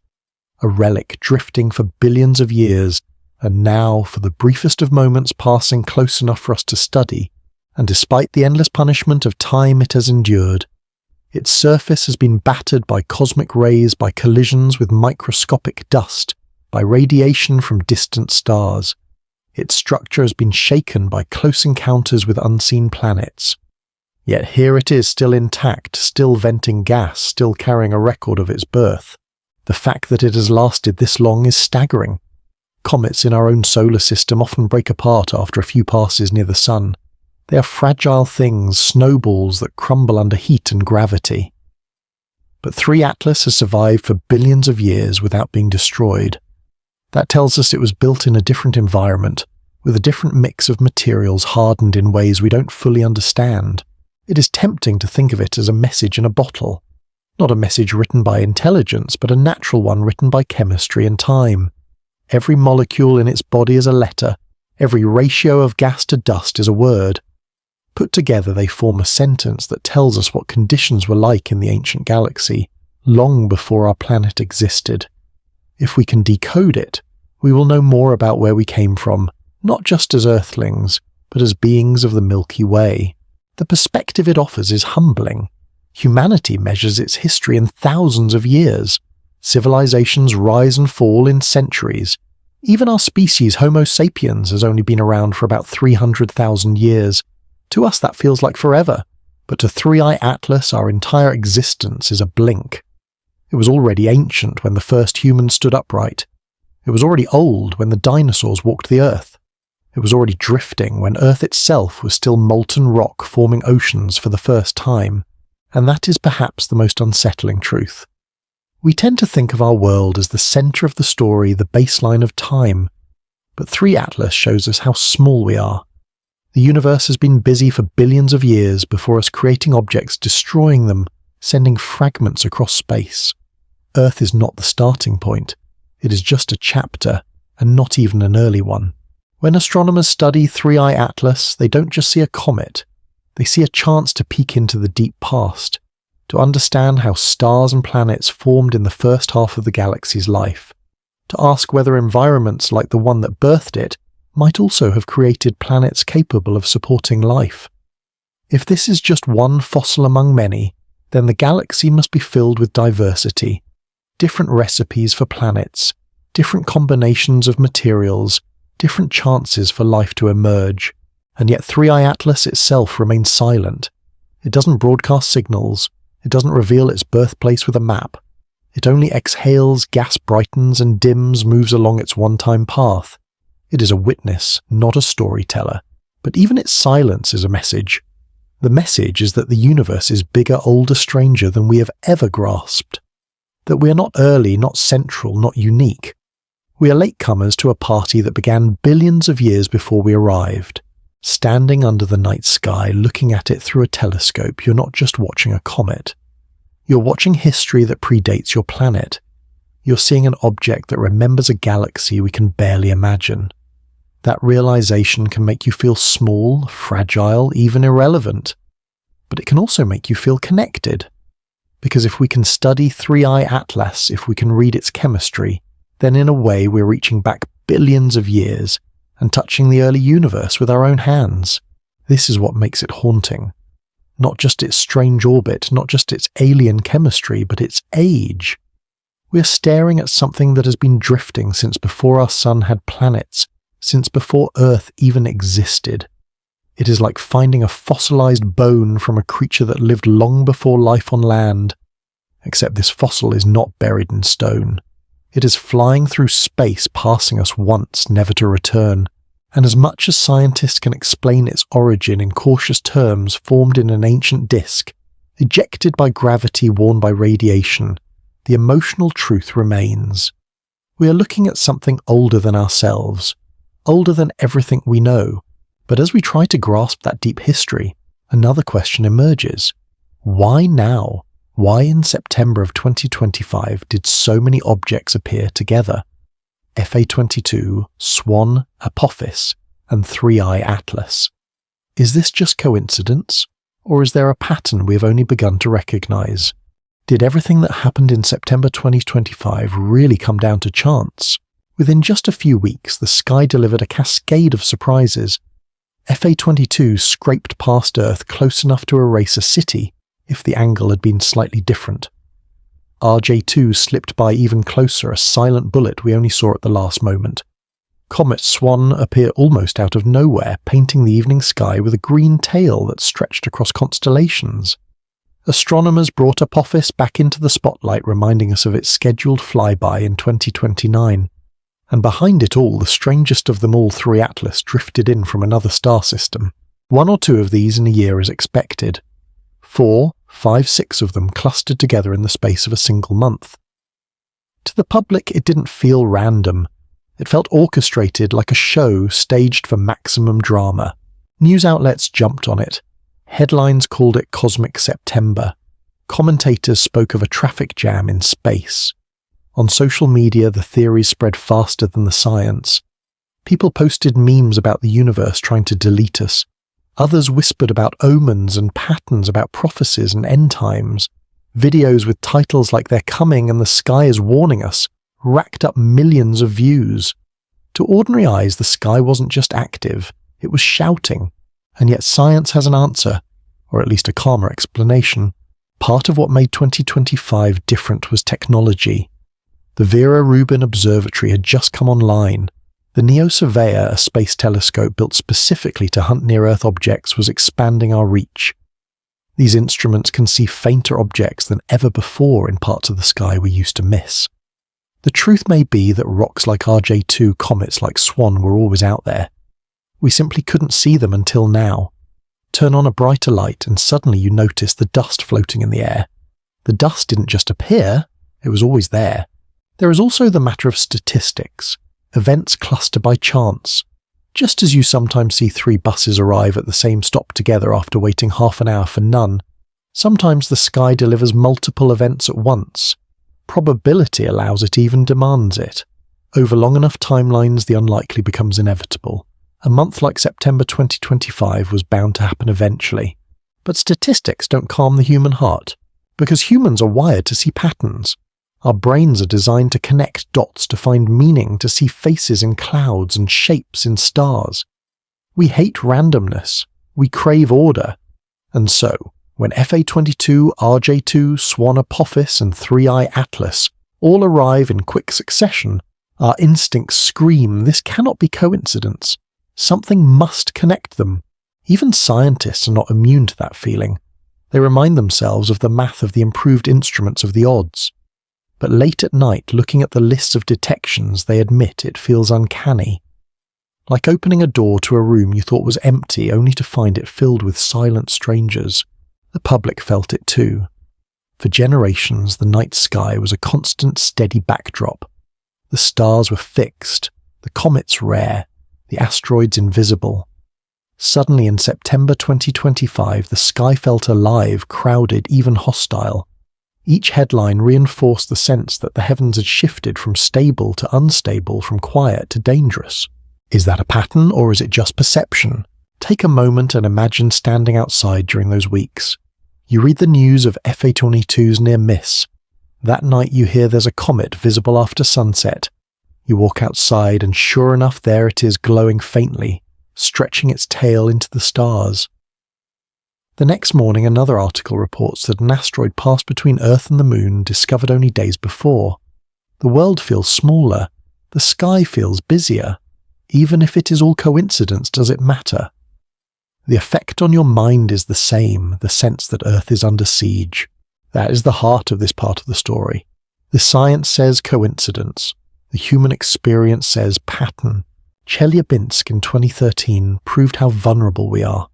A relic drifting for billions of years, and now, for the briefest of moments, passing close enough for us to study, and despite the endless punishment of time it has endured, its surface has been battered by cosmic rays, by collisions with microscopic dust, by radiation from distant stars. Its structure has been shaken by close encounters with unseen planets. Yet here it is, still intact, still venting gas, still carrying a record of its birth. The fact that it has lasted this long is staggering. Comets in our own solar system often break apart after a few passes near the Sun. They are fragile things, snowballs that crumble under heat and gravity. But 3 Atlas has survived for billions of years without being destroyed. That tells us it was built in a different environment, with a different mix of materials hardened in ways we don't fully understand. It is tempting to think of it as a message in a bottle. Not a message written by intelligence, but a natural one written by chemistry and time. Every molecule in its body is a letter. Every ratio of gas to dust is a word. Put together, they form a sentence that tells us what conditions were like in the ancient galaxy, long before our planet existed. If we can decode it, we will know more about where we came from, not just as Earthlings, but as beings of the Milky Way. The perspective it offers is humbling. Humanity measures its history in thousands of years. Civilizations rise and fall in centuries. Even our species, Homo sapiens, has only been around for about 300,000 years. To us that feels like forever, but to 3i Atlas our entire existence is a blink. It was already ancient when the first humans stood upright. It was already old when the dinosaurs walked the Earth. It was already drifting when Earth itself was still molten rock forming oceans for the first time, and that is perhaps the most unsettling truth. We tend to think of our world as the centre of the story, the baseline of time, but 3 Atlas shows us how small we are. The universe has been busy for billions of years before us creating objects, destroying them, sending fragments across space. Earth is not the starting point. It is just a chapter, and not even an early one. When astronomers study 3i Atlas, they don't just see a comet. They see a chance to peek into the deep past, to understand how stars and planets formed in the first half of the galaxy's life, to ask whether environments like the one that birthed it might also have created planets capable of supporting life. If this is just one fossil among many, then the galaxy must be filled with diversity, different recipes for planets, different combinations of materials, different chances for life to emerge, and yet 3i Atlas itself remains silent. It doesn't broadcast signals, it doesn't reveal its birthplace with a map. It only exhales, gas brightens and dims, moves along its one-time path. It is a witness, not a storyteller, but even its silence is a message. The message is that the universe is bigger, older, stranger than we have ever grasped. That we are not early, not central, not unique. We are latecomers to a party that began billions of years before we arrived. Standing under the night sky, looking at it through a telescope, you're not just watching a comet. You're watching history that predates your planet. You're seeing an object that remembers a galaxy we can barely imagine. That realization can make you feel small, fragile, even irrelevant. But it can also make you feel connected. Because if we can study 3I Atlas, if we can read its chemistry, then in a way we're reaching back billions of years and touching the early universe with our own hands. This is what makes it haunting. Not just its strange orbit, not just its alien chemistry, but its age. We're staring at something that has been drifting since before our sun had planets, since before Earth even existed. It is like finding a fossilized bone from a creature that lived long before life on land. Except this fossil is not buried in stone. It is flying through space, passing us once, never to return. And as much as scientists can explain its origin in cautious terms, formed in an ancient disk, ejected by gravity, worn by radiation, the emotional truth remains. We are looking at something older than ourselves, older than everything we know. But as we try to grasp that deep history, another question emerges. Why now? Why in September of 2025 did so many objects appear together? FA22, Swan, Apophis, and 3I Atlas. Is this just coincidence? Or is there a pattern we have only begun to recognize? Did everything that happened in September 2025 really come down to chance? Within just a few weeks, the sky delivered a cascade of surprises. FA22 scraped past Earth close enough to erase a city, if the angle had been slightly different. RJ2 slipped by even closer, a silent bullet we only saw at the last moment. Comet Swan appeared almost out of nowhere, painting the evening sky with a green tail that stretched across constellations. Astronomers brought Apophis back into the spotlight, reminding us of its scheduled flyby in 2029. And behind it all, the strangest of them all, 3 Atlas, drifted in from another star system. 1 or 2 of these in a year is expected. 4, 5, 6 of them clustered together in the space of a single month. To the public, it didn't feel random. It felt orchestrated, like a show staged for maximum drama. News outlets jumped on it. Headlines called it Cosmic September. Commentators spoke of a traffic jam in space. On social media, the theories spread faster than the science. People posted memes about the universe trying to delete us. Others whispered about omens and patterns, about prophecies and end times. Videos with titles like "They're coming" and "The sky is warning us" racked up millions of views. To ordinary eyes, the sky wasn't just active, it was shouting. And yet science has an answer, or at least a calmer explanation. Part of what made 2025 different was technology. The Vera Rubin Observatory had just come online. The NEO-Surveyor, a space telescope built specifically to hunt near-Earth objects, was expanding our reach. These instruments can see fainter objects than ever before in parts of the sky we used to miss. The truth may be that rocks like RJ2, comets like Swan were always out there. We simply couldn't see them until now. Turn on a brighter light and suddenly you notice the dust floating in the air. The dust didn't just appear, it was always there. There is also the matter of statistics. Events cluster by chance. Just as you sometimes see 3 buses arrive at the same stop together after waiting half an hour for none, sometimes the sky delivers multiple events at once. Probability allows it, even demands it. Over long enough timelines, the unlikely becomes inevitable. A month like September 2025 was bound to happen eventually. But statistics don't calm the human heart, because humans are wired to see patterns. Our brains are designed to connect dots, to find meaning, to see faces in clouds and shapes in stars. We hate randomness. We crave order. And so, when FA22, RJ2, Swan Apophis, and 3I Atlas all arrive in quick succession, our instincts scream, this cannot be coincidence. Something must connect them. Even scientists are not immune to that feeling. They remind themselves of the math of the improved instruments of the odds. But late at night, looking at the lists of detections, they admit it feels uncanny. Like opening a door to a room you thought was empty only to find it filled with silent strangers. The public felt it too. For generations, the night sky was a constant, steady backdrop. The stars were fixed, the comets rare, the asteroids invisible. Suddenly in September 2025, the sky felt alive, crowded, even hostile. Each headline reinforced the sense that the heavens had shifted from stable to unstable, from quiet to dangerous. Is that a pattern, or is it just perception? Take a moment and imagine standing outside during those weeks. You read the news of FA22's near miss. That night you hear there's a comet visible after sunset. You walk outside and sure enough there it is, glowing faintly, stretching its tail into the stars. The next morning another article reports that an asteroid passed between Earth and the Moon, discovered only days before. The world feels smaller, the sky feels busier. Even if it is all coincidence, does it matter? The effect on your mind is the same, the sense that Earth is under siege. That is the heart of this part of the story. The science says coincidence. The human experience says pattern. Chelyabinsk in 2013 proved how vulnerable we are.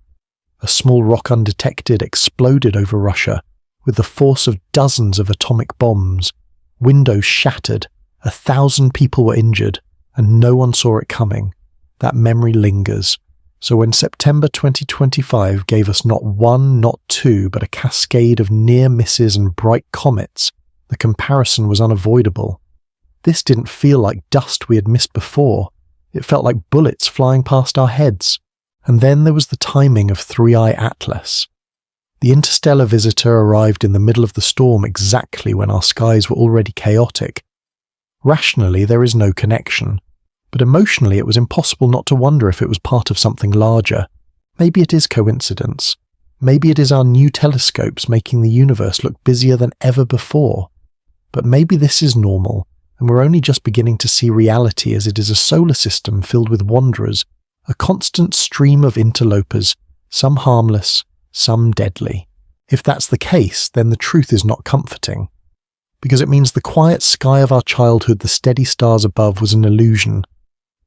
A small rock undetected exploded over Russia with the force of dozens of atomic bombs. Windows shattered, 1,000 people were injured, and no one saw it coming. That memory lingers. So when September 2025 gave us not one, not two, but a cascade of near misses and bright comets, the comparison was unavoidable. This didn't feel like dust we had missed before. It felt like bullets flying past our heads. And then there was the timing of 3I Atlas. The interstellar visitor arrived in the middle of the storm exactly when our skies were already chaotic. Rationally, there is no connection. But emotionally it was impossible not to wonder if it was part of something larger. Maybe it is coincidence. Maybe it is our new telescopes making the universe look busier than ever before. But maybe this is normal, and we're only just beginning to see reality as it is a solar system filled with wanderers, a constant stream of interlopers, some harmless, some deadly. If that's the case, then the truth is not comforting. Because it means the quiet sky of our childhood, the steady stars above, was an illusion.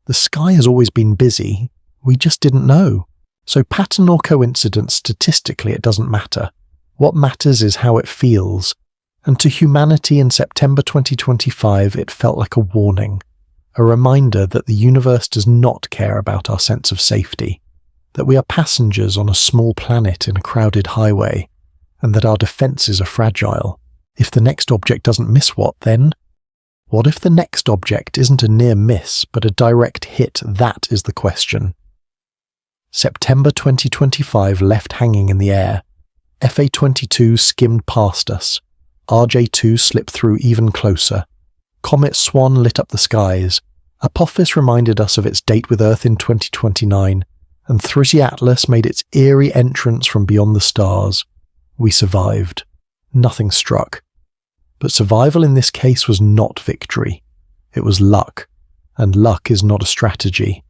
The sky has always been busy, we just didn't know. So pattern or coincidence, statistically it doesn't matter. What matters is how it feels. And to humanity in September 2025 it felt like a warning. A reminder that the universe does not care about our sense of safety. That we are passengers on a small planet in a crowded highway. And that our defences are fragile. If the next object doesn't miss what then? What if the next object isn't a near miss, but a direct hit? That is the question. September 2025 left hanging in the air. FA22 skimmed past us. RJ2 slipped through even closer. Comet Swan lit up the skies. Apophis reminded us of its date with Earth in 2029, and 3I Atlas made its eerie entrance from beyond the stars. We survived. Nothing struck. But survival in this case was not victory. It was luck, and luck is not a strategy.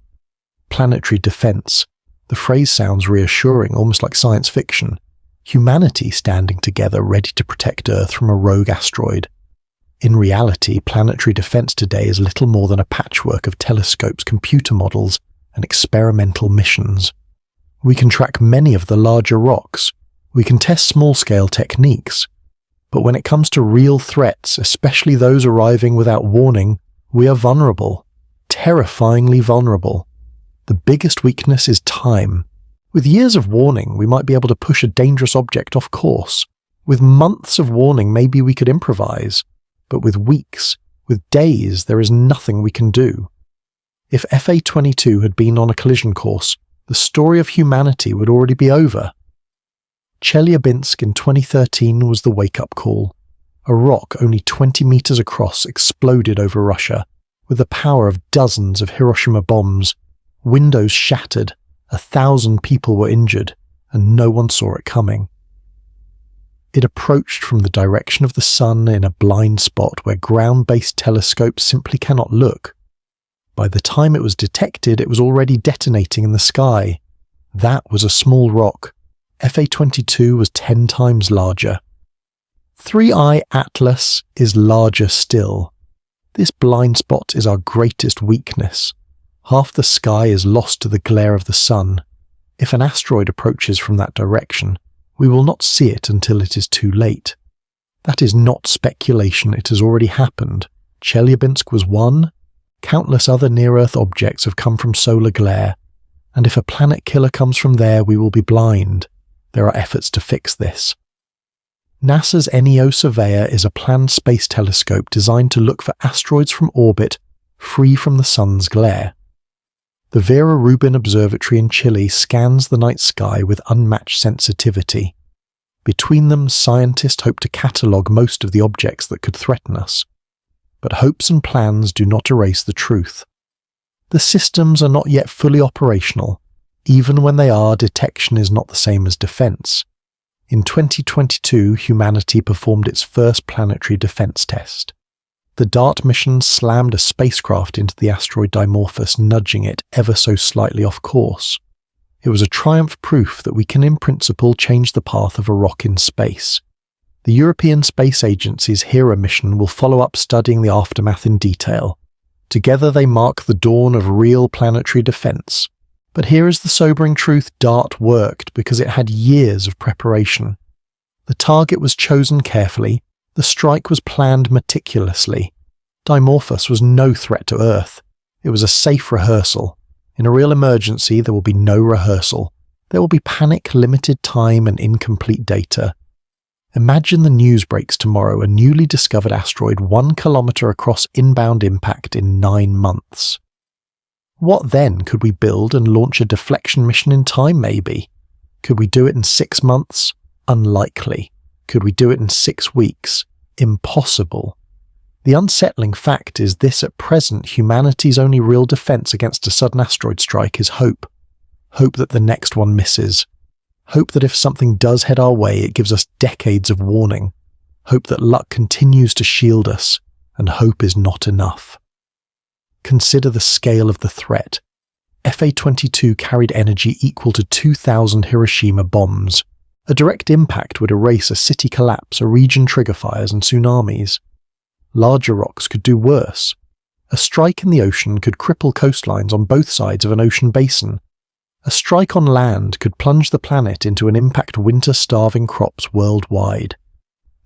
Planetary defense. The phrase sounds reassuring, almost like science fiction. Humanity standing together ready to protect Earth from a rogue asteroid. In reality, planetary defense today is little more than a patchwork of telescopes, computer models, and experimental missions. We can track many of the larger rocks. We can test small-scale techniques. But when it comes to real threats, especially those arriving without warning, we are vulnerable. Terrifyingly vulnerable. The biggest weakness is time. With years of warning, we might be able to push a dangerous object off course. With months of warning, maybe we could improvise. But with weeks, with days, there is nothing we can do. If FA22 had been on a collision course, the story of humanity would already be over. Chelyabinsk in 2013 was the wake-up call. A rock only 20 meters across exploded over Russia, with the power of dozens of Hiroshima bombs. Windows shattered, 1,000 people were injured, and no one saw it coming. It approached from the direction of the sun in a blind spot where ground-based telescopes simply cannot look. By the time it was detected, it was already detonating in the sky. That was a small rock. FA22 was 10 times larger. 3I Atlas is larger still. This blind spot is our greatest weakness. Half the sky is lost to the glare of the sun. If an asteroid approaches from that direction, we will not see it until it is too late. That is not speculation, it has already happened. Chelyabinsk was one. Countless other near-Earth objects have come from solar glare, and if a planet killer comes from there, we will be blind. There are efforts to fix this. NASA's NEO Surveyor is a planned space telescope designed to look for asteroids from orbit free from the sun's glare. The Vera Rubin Observatory in Chile scans the night sky with unmatched sensitivity. Between them, scientists hope to catalogue most of the objects that could threaten us. But hopes and plans do not erase the truth. The systems are not yet fully operational. Even when they are, detection is not the same as defense. In 2022, humanity performed its first planetary defense test. The DART mission slammed a spacecraft into the asteroid Dimorphos, nudging it ever so slightly off course. It was a triumph proof that we can in principle change the path of a rock in space. The European Space Agency's HERA mission will follow up studying the aftermath in detail. Together they mark the dawn of real planetary defense. But here is the sobering truth: DART worked because it had years of preparation. The target was chosen carefully, the strike was planned meticulously. Dimorphos was no threat to Earth. It was a safe rehearsal. In a real emergency, there will be no rehearsal. There will be panic, limited time, and incomplete data. Imagine the news breaks tomorrow: a newly discovered asteroid 1 kilometer across inbound impact in 9 months. What then? Could we build and launch a deflection mission in time, maybe? Could we do it in 6 months? Unlikely. Could we do it in 6 weeks? Impossible. The unsettling fact is this: at present, humanity's only real defense against a sudden asteroid strike is hope. Hope that the next one misses. Hope that if something does head our way, it gives us decades of warning. Hope that luck continues to shield us, and hope is not enough. Consider the scale of the threat. FA-22 carried energy equal to 2,000 Hiroshima bombs. A direct impact would erase a city collapse, a region trigger fires and tsunamis. Larger rocks could do worse. A strike in the ocean could cripple coastlines on both sides of an ocean basin. A strike on land could plunge the planet into an impact winter-starving crops worldwide.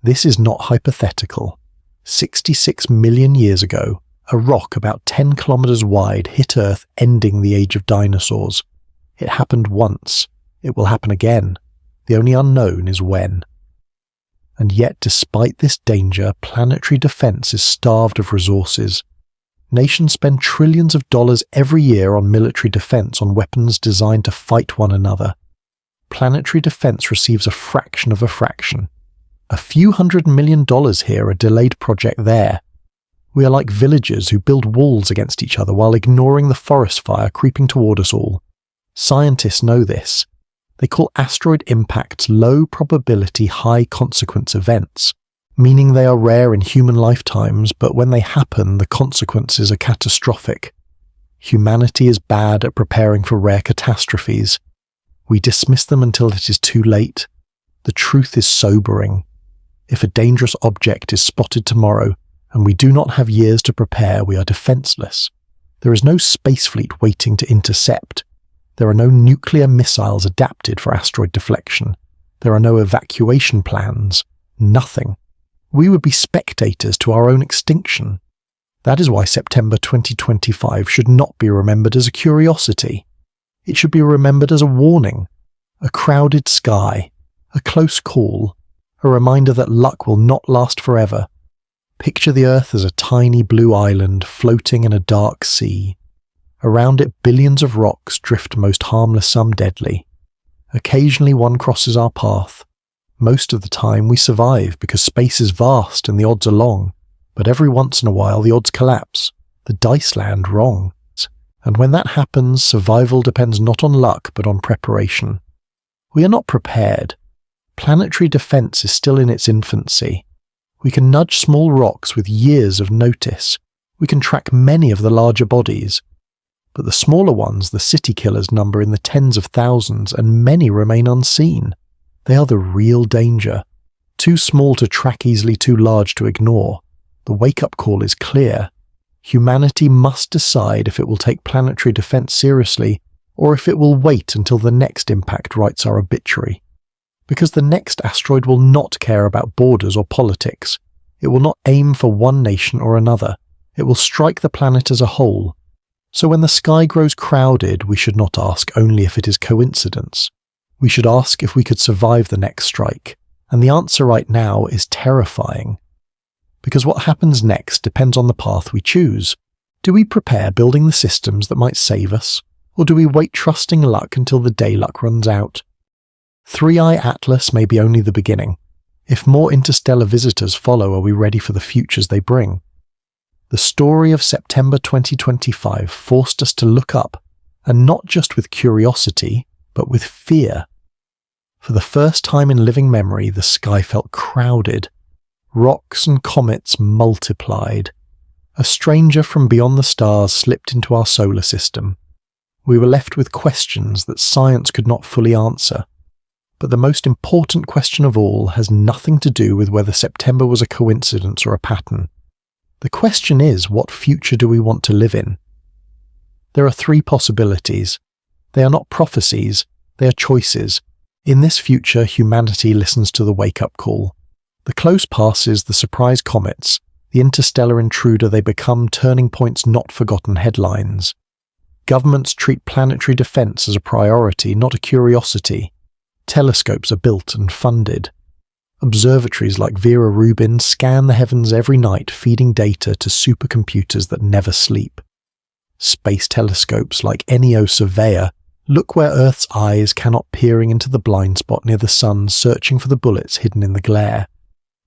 This is not hypothetical. 66 million years ago, a rock about 10 kilometers wide hit Earth, ending the age of dinosaurs. It happened once. It will happen again. The only unknown is when. And yet, despite this danger, planetary defense is starved of resources. Nations spend trillions of dollars every year on military defense, on weapons designed to fight one another. Planetary defense receives a fraction of a fraction. A few $100 million here, a delayed project there. We are like villagers who build walls against each other while ignoring the forest fire creeping toward us all. Scientists know this. They call asteroid impacts low probability, high consequence events, meaning they are rare in human lifetimes, but when they happen, the consequences are catastrophic. Humanity is bad at preparing for rare catastrophes. We dismiss them until it is too late. The truth is sobering. If a dangerous object is spotted tomorrow, and we do not have years to prepare, we are defenseless. There is no space fleet waiting to intercept. There are no nuclear missiles adapted for asteroid deflection. There are no evacuation plans. Nothing. We would be spectators to our own extinction. That is why September 2025 should not be remembered as a curiosity. It should be remembered as a warning, a crowded sky, a close call, a reminder that luck will not last forever. Picture the Earth as a tiny blue island floating in a dark sea. Around it, billions of rocks drift, most harmless, some deadly. Occasionally one crosses our path. Most of the time we survive because space is vast and the odds are long. But every once in a while the odds collapse. The dice land wrong. And when that happens, survival depends not on luck but on preparation. We are not prepared. Planetary defense is still in its infancy. We can nudge small rocks with years of notice. We can track many of the larger bodies. But the smaller ones, the city killers, number in the tens of thousands, and many remain unseen. They are the real danger. Too small to track easily, too large to ignore. The wake-up call is clear. Humanity must decide if it will take planetary defense seriously, or if it will wait until the next impact writes our obituary. Because the next asteroid will not care about borders or politics. It will not aim for one nation or another. It will strike the planet as a whole. So when the sky grows crowded, we should not ask only if it is coincidence. We should ask if we could survive the next strike. And the answer right now is terrifying. Because what happens next depends on the path we choose. Do we prepare building the systems that might save us? Or do we wait trusting luck until the day luck runs out? 3i Atlas may be only the beginning. If more interstellar visitors follow, are we ready for the futures they bring? The story of September 2025 forced us to look up, and not just with curiosity, but with fear. For the first time in living memory, the sky felt crowded. Rocks and comets multiplied. A stranger from beyond the stars slipped into our solar system. We were left with questions that science could not fully answer. But the most important question of all has nothing to do with whether September was a coincidence or a pattern. The question is, what future do we want to live in? There are three possibilities. They are not prophecies, they are choices. In this future, humanity listens to the wake-up call. The close passes, the surprise comets, the interstellar intruder they become turning points, not forgotten headlines. Governments treat planetary defense as a priority, not a curiosity. Telescopes are built and funded. Observatories like Vera Rubin scan the heavens every night, feeding data to supercomputers that never sleep. Space telescopes like NEO Surveyor look where Earth's eyes cannot, peering into the blind spot near the sun, searching for the bullets hidden in the glare.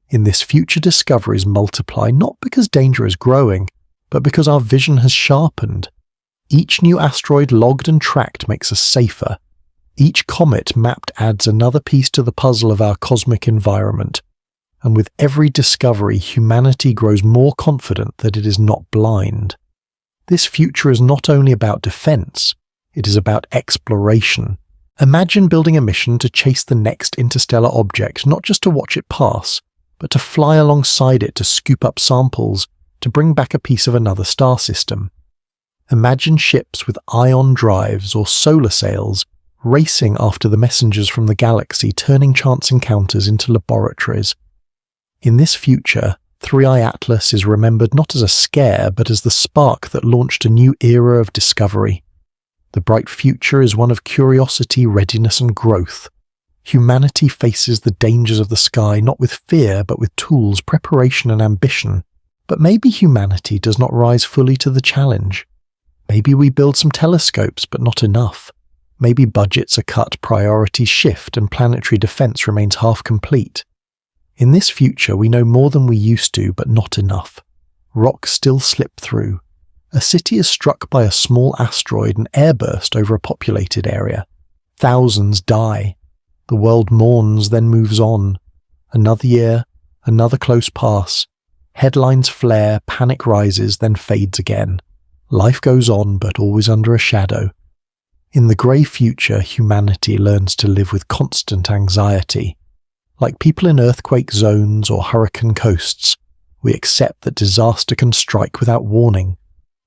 In this future, discoveries multiply not because danger is growing, but because our vision has sharpened. Each new asteroid logged and tracked makes us safer. Each comet mapped adds another piece to the puzzle of our cosmic environment. And with every discovery, humanity grows more confident that it is not blind. This future is not only about defense, it is about exploration. Imagine building a mission to chase the next interstellar object, not just to watch it pass, but to fly alongside it, to scoop up samples, to bring back a piece of another star system. Imagine ships with ion drives or solar sails racing after the messengers from the galaxy, turning chance encounters into laboratories. In this future, 3i Atlas is remembered not as a scare, but as the spark that launched a new era of discovery. The bright future is one of curiosity, readiness, and growth. Humanity faces the dangers of the sky not with fear, but with tools, preparation, and ambition. But maybe humanity does not rise fully to the challenge. Maybe we build some telescopes, but not enough. Maybe budgets are cut, priorities shift, and planetary defense remains half complete. In this future, we know more than we used to, but not enough. Rocks still slip through. A city is struck by a small asteroid and airburst over a populated area. Thousands die. The world mourns, then moves on. Another year, another close pass. Headlines flare, panic rises, then fades again. Life goes on, but always under a shadow. In the grey future, humanity learns to live with constant anxiety. Like people in earthquake zones or hurricane coasts, we accept that disaster can strike without warning.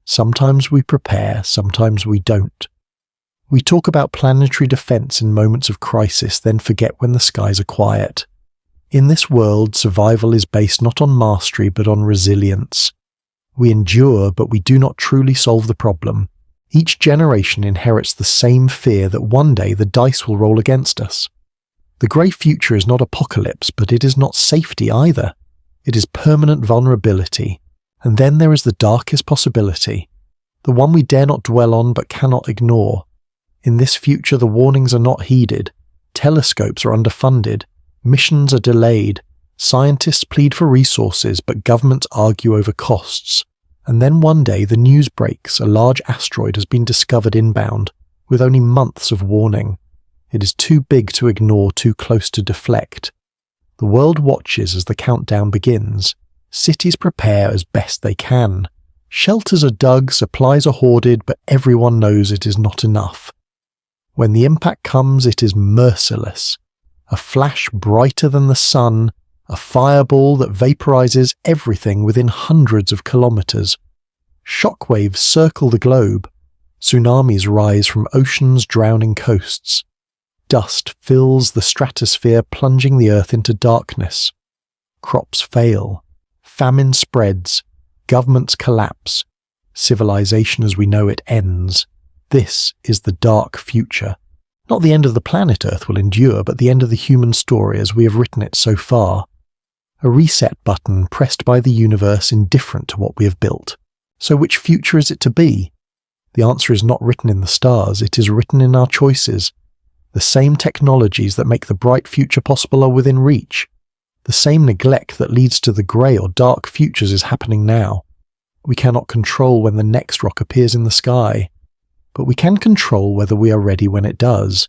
Sometimes we prepare, sometimes we don't. We talk about planetary defense in moments of crisis, then forget when the skies are quiet. In this world, survival is based not on mastery but on resilience. We endure, but we do not truly solve the problem. Each generation inherits the same fear that one day the dice will roll against us. The grey future is not apocalypse, but it is not safety either. It is permanent vulnerability. And then there is the darkest possibility, the one we dare not dwell on but cannot ignore. In this future, the warnings are not heeded. Telescopes are underfunded. Missions are delayed. Scientists plead for resources, but governments argue over costs. And then one day the news breaks, a large asteroid has been discovered inbound, with only months of warning. It is too big to ignore, too close to deflect. The world watches as the countdown begins. Cities prepare as best they can. Shelters are dug, supplies are hoarded, but everyone knows it is not enough. When the impact comes, it is merciless. A flash brighter than the sun, a fireball that vaporizes everything within hundreds of kilometers. Shockwaves circle the globe. Tsunamis rise from oceans drowning coasts. Dust fills the stratosphere, plunging the earth into darkness. Crops fail. Famine spreads. governments collapse, civilization as we know it ends. This is the dark future. Not the end of the planet Earth will endure, but the end of the human story as we have written it so far. A reset button pressed by the universe indifferent to what we have built. So which future is it to be? The answer is not written in the stars, it is written in our choices. The same technologies that make the bright future possible are within reach. The same neglect that leads to the grey or dark futures is happening now. We cannot control when the next rock appears in the sky, but we can control whether we are ready when it does.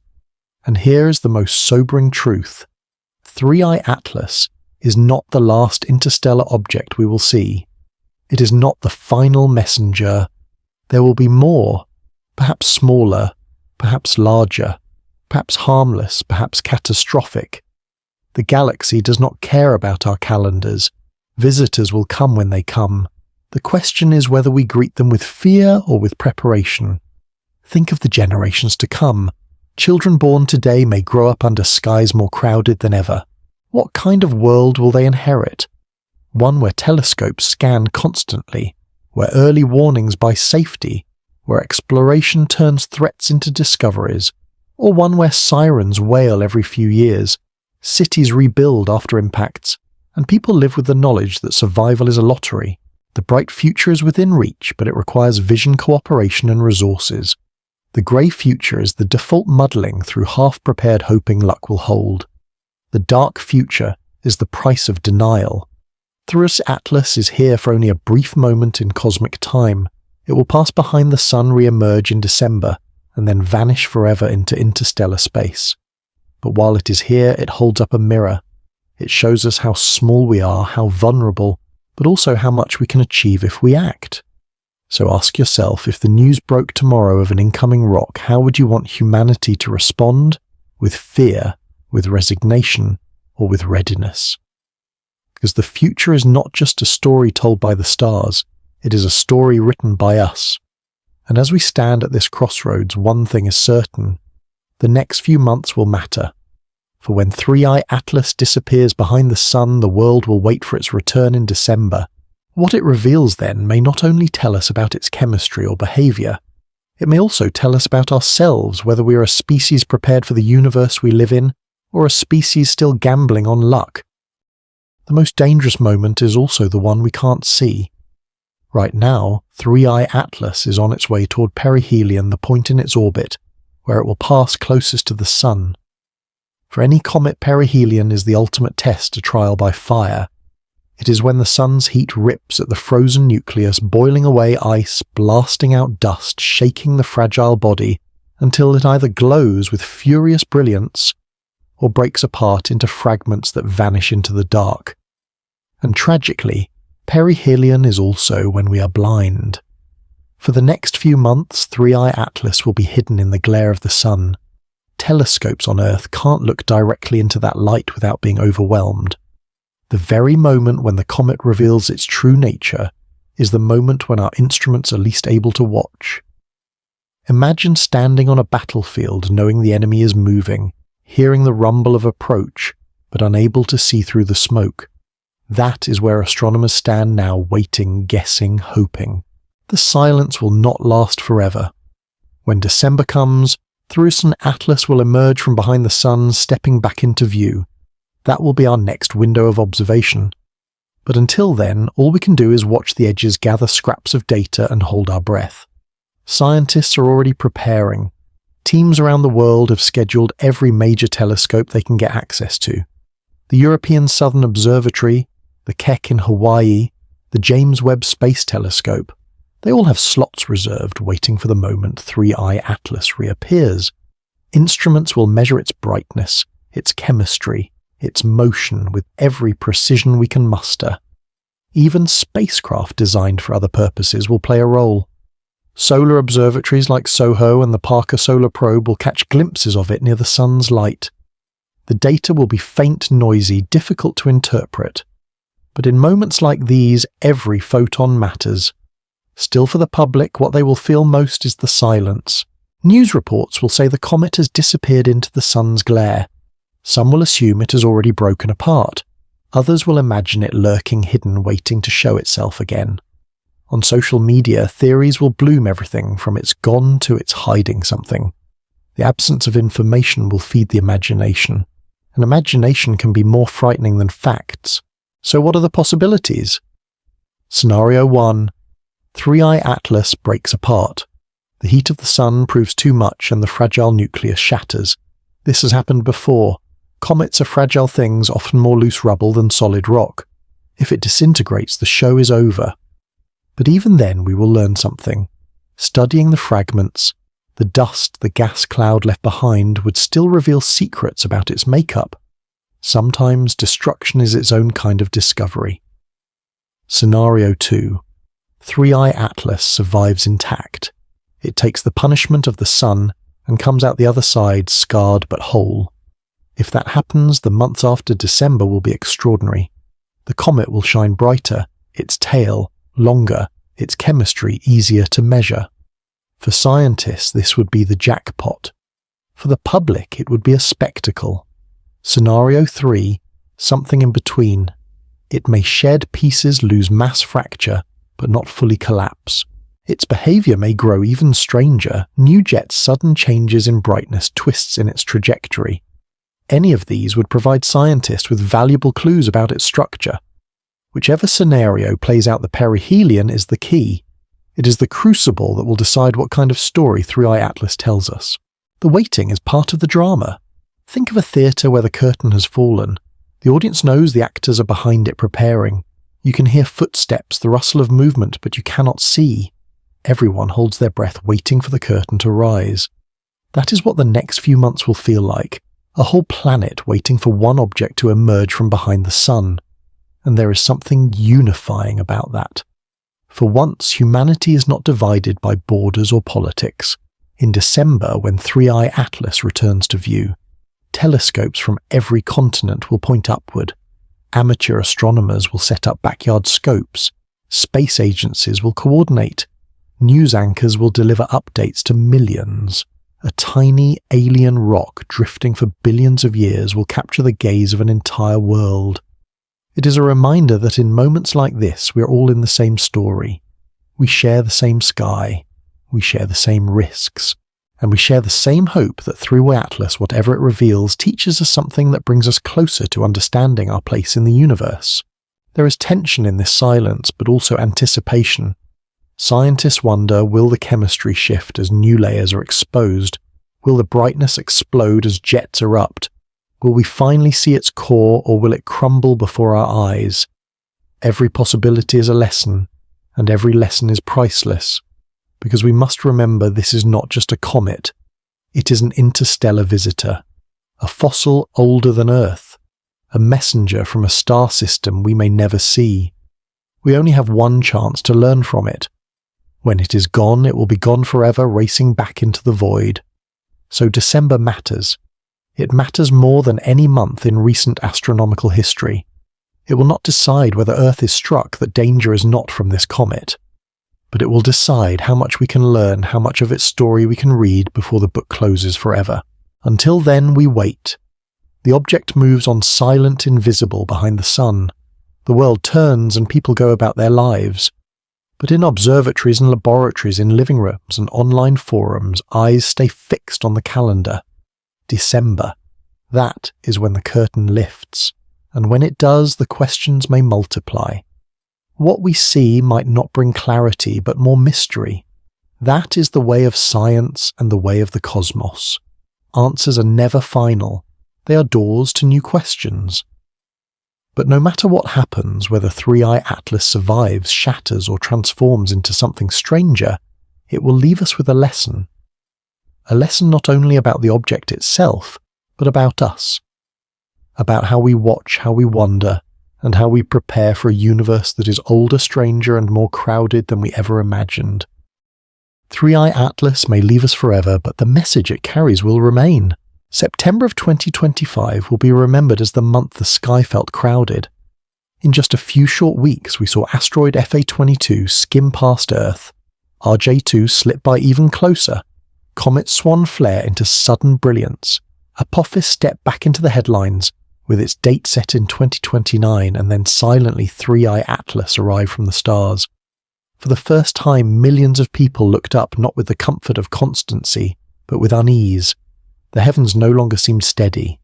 And here is the most sobering truth. 3i Atlas is not the last interstellar object we will see. It is not the final messenger. There will be more, perhaps smaller, perhaps larger, perhaps harmless, perhaps catastrophic. The galaxy does not care about our calendars. Visitors will come when they come. The question is whether we greet them with fear or with preparation. Think of the generations to come. Children born today may grow up under skies more crowded than ever. What kind of world will they inherit? One where telescopes scan constantly, where early warnings buy safety, where exploration turns threats into discoveries, or one where sirens wail every few years, cities rebuild after impacts, and people live with the knowledge that survival is a lottery. The bright future is within reach, but it requires vision, cooperation, and resources. The grey future is the default muddling through half-prepared hoping luck will hold. The dark future is the price of denial. 3i Atlas is here for only a brief moment in cosmic time. It will pass behind the sun, re-emerge in December, and then vanish forever into interstellar space. But while it is here, it holds up a mirror. It shows us how small we are, how vulnerable, but also how much we can achieve if we act. So ask yourself, if the news broke tomorrow of an incoming rock, how would you want humanity to respond? With fear, with resignation, or with readiness? Because the future is not just a story told by the stars, it is a story written by us. And as we stand at this crossroads, one thing is certain. The next few months will matter. For when 3i Atlas disappears behind the sun, the world will wait for its return in December. What it reveals then may not only tell us about its chemistry or behaviour, it may also tell us about ourselves, whether we are a species prepared for the universe we live in, or a species still gambling on luck. The most dangerous moment is also the one we can't see. Right now, 3i Atlas is on its way toward perihelion, the point in its orbit where it will pass closest to the sun. For any comet, perihelion is the ultimate test, a trial by fire. It is when the sun's heat rips at the frozen nucleus, boiling away ice, blasting out dust, shaking the fragile body until it either glows with furious brilliance or breaks apart into fragments that vanish into the dark. And tragically, perihelion is also when we are blind. For the next few months, 3i Atlas will be hidden in the glare of the sun. Telescopes on Earth can't look directly into that light without being overwhelmed. The very moment when the comet reveals its true nature is the moment when our instruments are least able to watch. Imagine standing on a battlefield knowing the enemy is moving, hearing the rumble of approach, but unable to see through the smoke. That is where astronomers stand now, waiting, guessing, hoping. The silence will not last forever. When December comes, 3i Atlas will emerge from behind the sun, stepping back into view. That will be our next window of observation. But until then, all we can do is watch the edges, gather scraps of data, and hold our breath. Scientists are already preparing. Teams around the world have scheduled every major telescope they can get access to. The European Southern Observatory, the Keck in Hawaii, the James Webb Space Telescope, they all have slots reserved, waiting for the moment 3i Atlas reappears. Instruments will measure its brightness, its chemistry, its motion with every precision we can muster. Even spacecraft designed for other purposes will play a role. Solar observatories like SOHO and the Parker Solar Probe will catch glimpses of it near the sun's light. The data will be faint, noisy, difficult to interpret. But in moments like these, every photon matters. Still, for the public, what they will feel most is the silence. News reports will say the comet has disappeared into the sun's glare. Some will assume it has already broken apart. Others will imagine it lurking hidden, waiting to show itself again. On social media, theories will bloom everything from it's gone to it's hiding something. The absence of information will feed the imagination, and imagination can be more frightening than facts. So what are the possibilities? Scenario 1. 3i Atlas breaks apart. The heat of the sun proves too much and the fragile nucleus shatters. This has happened before. Comets are fragile things, often more loose rubble than solid rock. If it disintegrates, the show is over. But even then we will learn something. Studying the fragments, the dust the gas cloud left behind would still reveal secrets about its makeup. Sometimes destruction is its own kind of discovery. Scenario 2. 3i Atlas survives intact. It takes the punishment of the sun and comes out the other side scarred but whole. If that happens, the months after December will be extraordinary. The comet will shine brighter, its tail longer, its chemistry easier to measure. For scientists, this would be the jackpot. For the public, it would be a spectacle. Scenario 3, something in between. It may shed pieces, lose mass fracture, but not fully collapse. Its behavior may grow even stranger. New Jet's sudden changes in brightness, twists in its trajectory. Any of these would provide scientists with valuable clues about its structure. Whichever scenario plays out the perihelion is the key. It is the crucible that will decide what kind of story 3i Atlas tells us. The waiting is part of the drama. Think of a theatre where the curtain has fallen. The audience knows the actors are behind it preparing. You can hear footsteps, the rustle of movement, but you cannot see. Everyone holds their breath waiting for the curtain to rise. That is what the next few months will feel like. A whole planet waiting for one object to emerge from behind the sun. And there is something unifying about that. For once, humanity is not divided by borders or politics. In December, when 3i Atlas returns to view, telescopes from every continent will point upward. Amateur astronomers will set up backyard scopes. Space agencies will coordinate. News anchors will deliver updates to millions. A tiny alien rock drifting for billions of years will capture the gaze of an entire world. It is a reminder that in moments like this, we are all in the same story. We share the same sky. We share the same risks. And we share the same hope that 3i Atlas, whatever it reveals, teaches us something that brings us closer to understanding our place in the universe. There is tension in this silence, but also anticipation. Scientists wonder, will the chemistry shift as new layers are exposed? Will the brightness explode as jets erupt? Will we finally see its core, or will it crumble before our eyes? Every possibility is a lesson, and every lesson is priceless. Because we must remember this is not just a comet. It is an interstellar visitor, a fossil older than Earth, a messenger from a star system we may never see. We only have one chance to learn from it. When it is gone, it will be gone forever, racing back into the void. So December matters. It matters more than any month in recent astronomical history. It will not decide whether Earth is struck that danger is not from this comet. But it will decide how much we can learn, how much of its story we can read before the book closes forever. Until then, we wait. The object moves on silent, invisible behind the sun. The world turns and people go about their lives. But in observatories and laboratories, in living rooms and online forums, eyes stay fixed on the calendar. December. That is when the curtain lifts. And when it does, the questions may multiply. What we see might not bring clarity, but more mystery. That is the way of science and the way of the cosmos. Answers are never final. They are doors to new questions. But no matter what happens, whether 3i Atlas survives, shatters, or transforms into something stranger, it will leave us with a lesson. A lesson not only about the object itself, but about us. About how we watch, how we wonder, and how we prepare for a universe that is older, stranger, and more crowded than we ever imagined. 3i Atlas may leave us forever, but the message it carries will remain. September of 2025 will be remembered as the month the sky felt crowded. In just a few short weeks, we saw asteroid FA22 skim past Earth, RJ2 slip by even closer, Comet Swan flare into sudden brilliance, Apophis step back into the headlines, with its date set in 2029, and then silently 3i Atlas arrive from the stars. For the first time, millions of people looked up not with the comfort of constancy, but with unease. The heavens no longer seemed steady.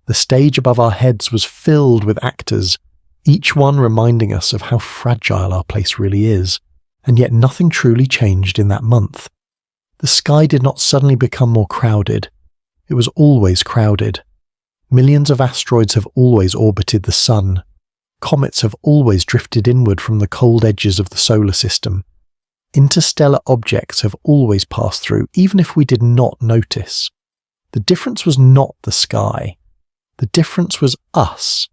The stage above our heads was filled with actors, each one reminding us of how fragile our place really is, and yet nothing truly changed in that month. The sky did not suddenly become more crowded. It was always crowded. Millions of asteroids have always orbited the sun. Comets have always drifted inward from the cold edges of the solar system. Interstellar objects have always passed through, even if we did not notice. The difference was not the sky. The difference was us.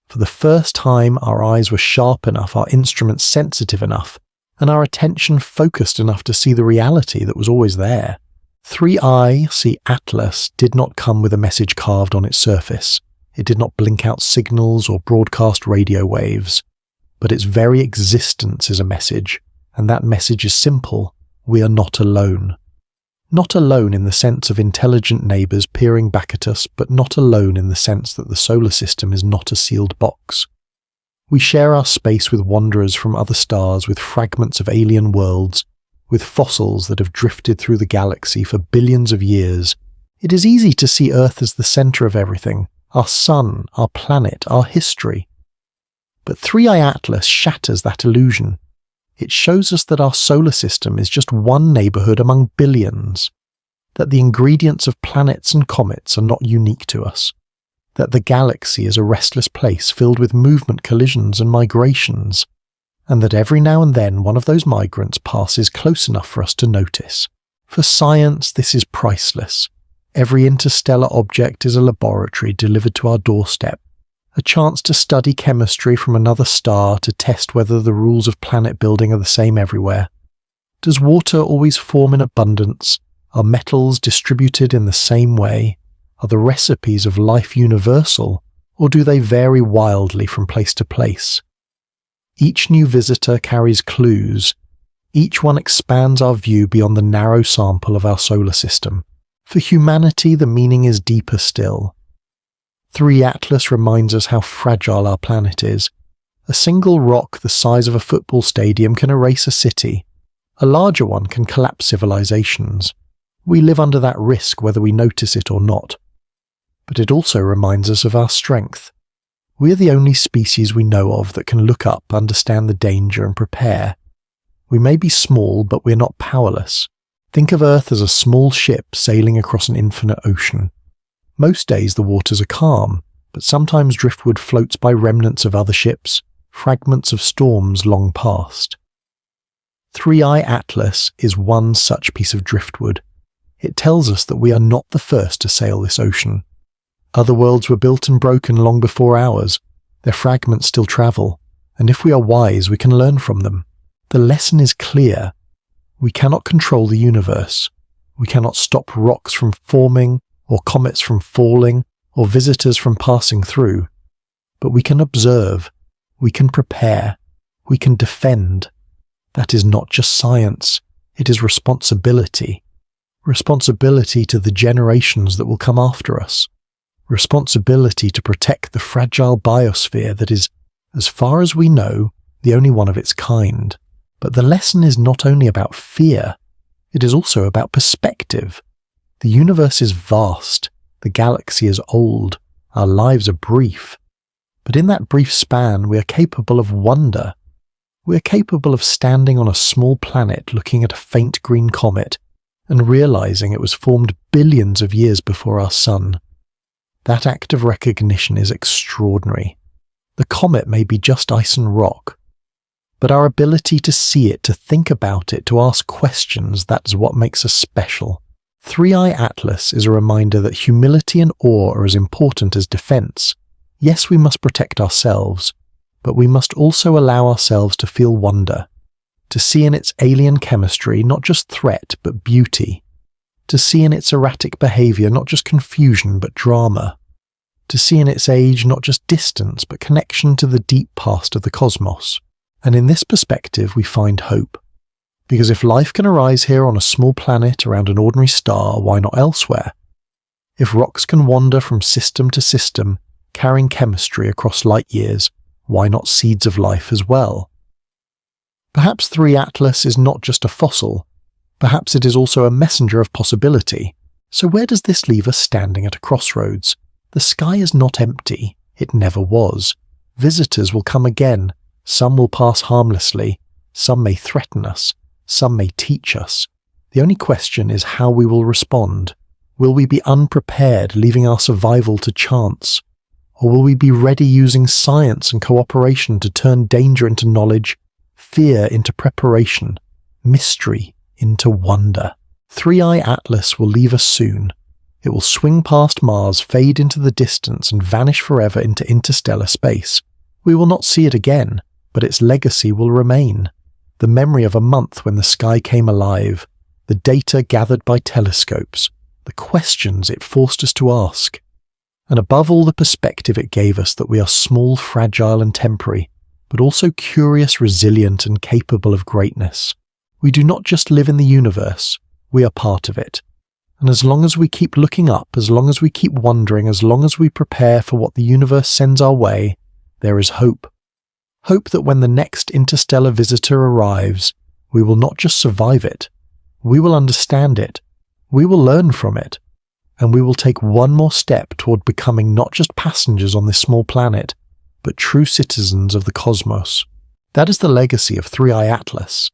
For the first time, our eyes were sharp enough, our instruments sensitive enough, and our attention focused enough to see the reality that was always there. 3I, see Atlas, did not come with a message carved on its surface. It did not blink out signals or broadcast radio waves. But its very existence is a message, and that message is simple: we are not alone. Not alone in the sense of intelligent neighbours peering back at us, but not alone in the sense that the solar system is not a sealed box. We share our space with wanderers from other stars, with fragments of alien worlds, with fossils that have drifted through the galaxy for billions of years. It is easy to see Earth as the centre of everything, our sun, our planet, our history. But 3I Atlas shatters that illusion. It shows us that our solar system is just one neighbourhood among billions, that the ingredients of planets and comets are not unique to us, that the galaxy is a restless place filled with movement, collisions and migrations, and that every now and then one of those migrants passes close enough for us to notice. For science, this is priceless. Every interstellar object is a laboratory delivered to our doorstep, a chance to study chemistry from another star to test whether the rules of planet building are the same everywhere. Does water always form in abundance? Are metals distributed in the same way? Are the recipes of life universal, or do they vary wildly from place to place? Each new visitor carries clues. Each one expands our view beyond the narrow sample of our solar system. For humanity, the meaning is deeper still. 3 Atlas reminds us how fragile our planet is. A single rock the size of a football stadium can erase a city. A larger one can collapse civilizations. We live under that risk whether we notice it or not. But it also reminds us of our strength. We are the only species we know of that can look up, understand the danger and prepare. We may be small, but we're not powerless. Think of Earth as a small ship sailing across an infinite ocean. Most days the waters are calm, but sometimes driftwood floats by remnants of other ships, fragments of storms long past. 3I Atlas is one such piece of driftwood. It tells us that we are not the first to sail this ocean. Other worlds were built and broken long before ours. Their fragments still travel, and if we are wise, we can learn from them. The lesson is clear. We cannot control the universe. We cannot stop rocks from forming, or comets from falling, or visitors from passing through. But we can observe, we can prepare, we can defend. That is not just science, it is responsibility. Responsibility to the generations that will come after us. Responsibility to protect the fragile biosphere that is, as far as we know, the only one of its kind. But the lesson is not only about fear, it is also about perspective. The universe is vast, the galaxy is old, our lives are brief. But in that brief span, we are capable of wonder. We are capable of standing on a small planet looking at a faint green comet and realizing it was formed billions of years before our sun. That act of recognition is extraordinary. The comet may be just ice and rock, but our ability to see it, to think about it, to ask questions, that is what makes us special. 3I Atlas is a reminder that humility and awe are as important as defense. Yes, we must protect ourselves, but we must also allow ourselves to feel wonder, to see in its alien chemistry not just threat but beauty, to see in its erratic behaviour not just confusion but drama, to see in its age not just distance but connection to the deep past of the cosmos. And in this perspective we find hope. Because if life can arise here on a small planet around an ordinary star, why not elsewhere? If rocks can wander from system to system, carrying chemistry across light years, why not seeds of life as well? Perhaps 3 Atlas is not just a fossil, perhaps it is also a messenger of possibility. So where does this leave us standing at a crossroads? The sky is not empty, it never was. Visitors will come again, some will pass harmlessly, some may threaten us, some may teach us. The only question is how we will respond. Will we be unprepared, leaving our survival to chance? Or will we be ready using science and cooperation to turn danger into knowledge, fear into preparation, mystery into wonder? 3i Atlas will leave us soon. It will swing past Mars, fade into the distance, and vanish forever into interstellar space. We will not see it again, but its legacy will remain. The memory of a month when the sky came alive, the data gathered by telescopes, the questions it forced us to ask, and above all the perspective it gave us that we are small, fragile and temporary, but also curious, resilient and capable of greatness. We do not just live in the universe, we are part of it. And as long as we keep looking up, as long as we keep wondering, as long as we prepare for what the universe sends our way, there is hope. Hope that when the next interstellar visitor arrives, we will not just survive it, we will understand it, we will learn from it, and we will take one more step toward becoming not just passengers on this small planet, but true citizens of the cosmos. That is the legacy of 3i Atlas.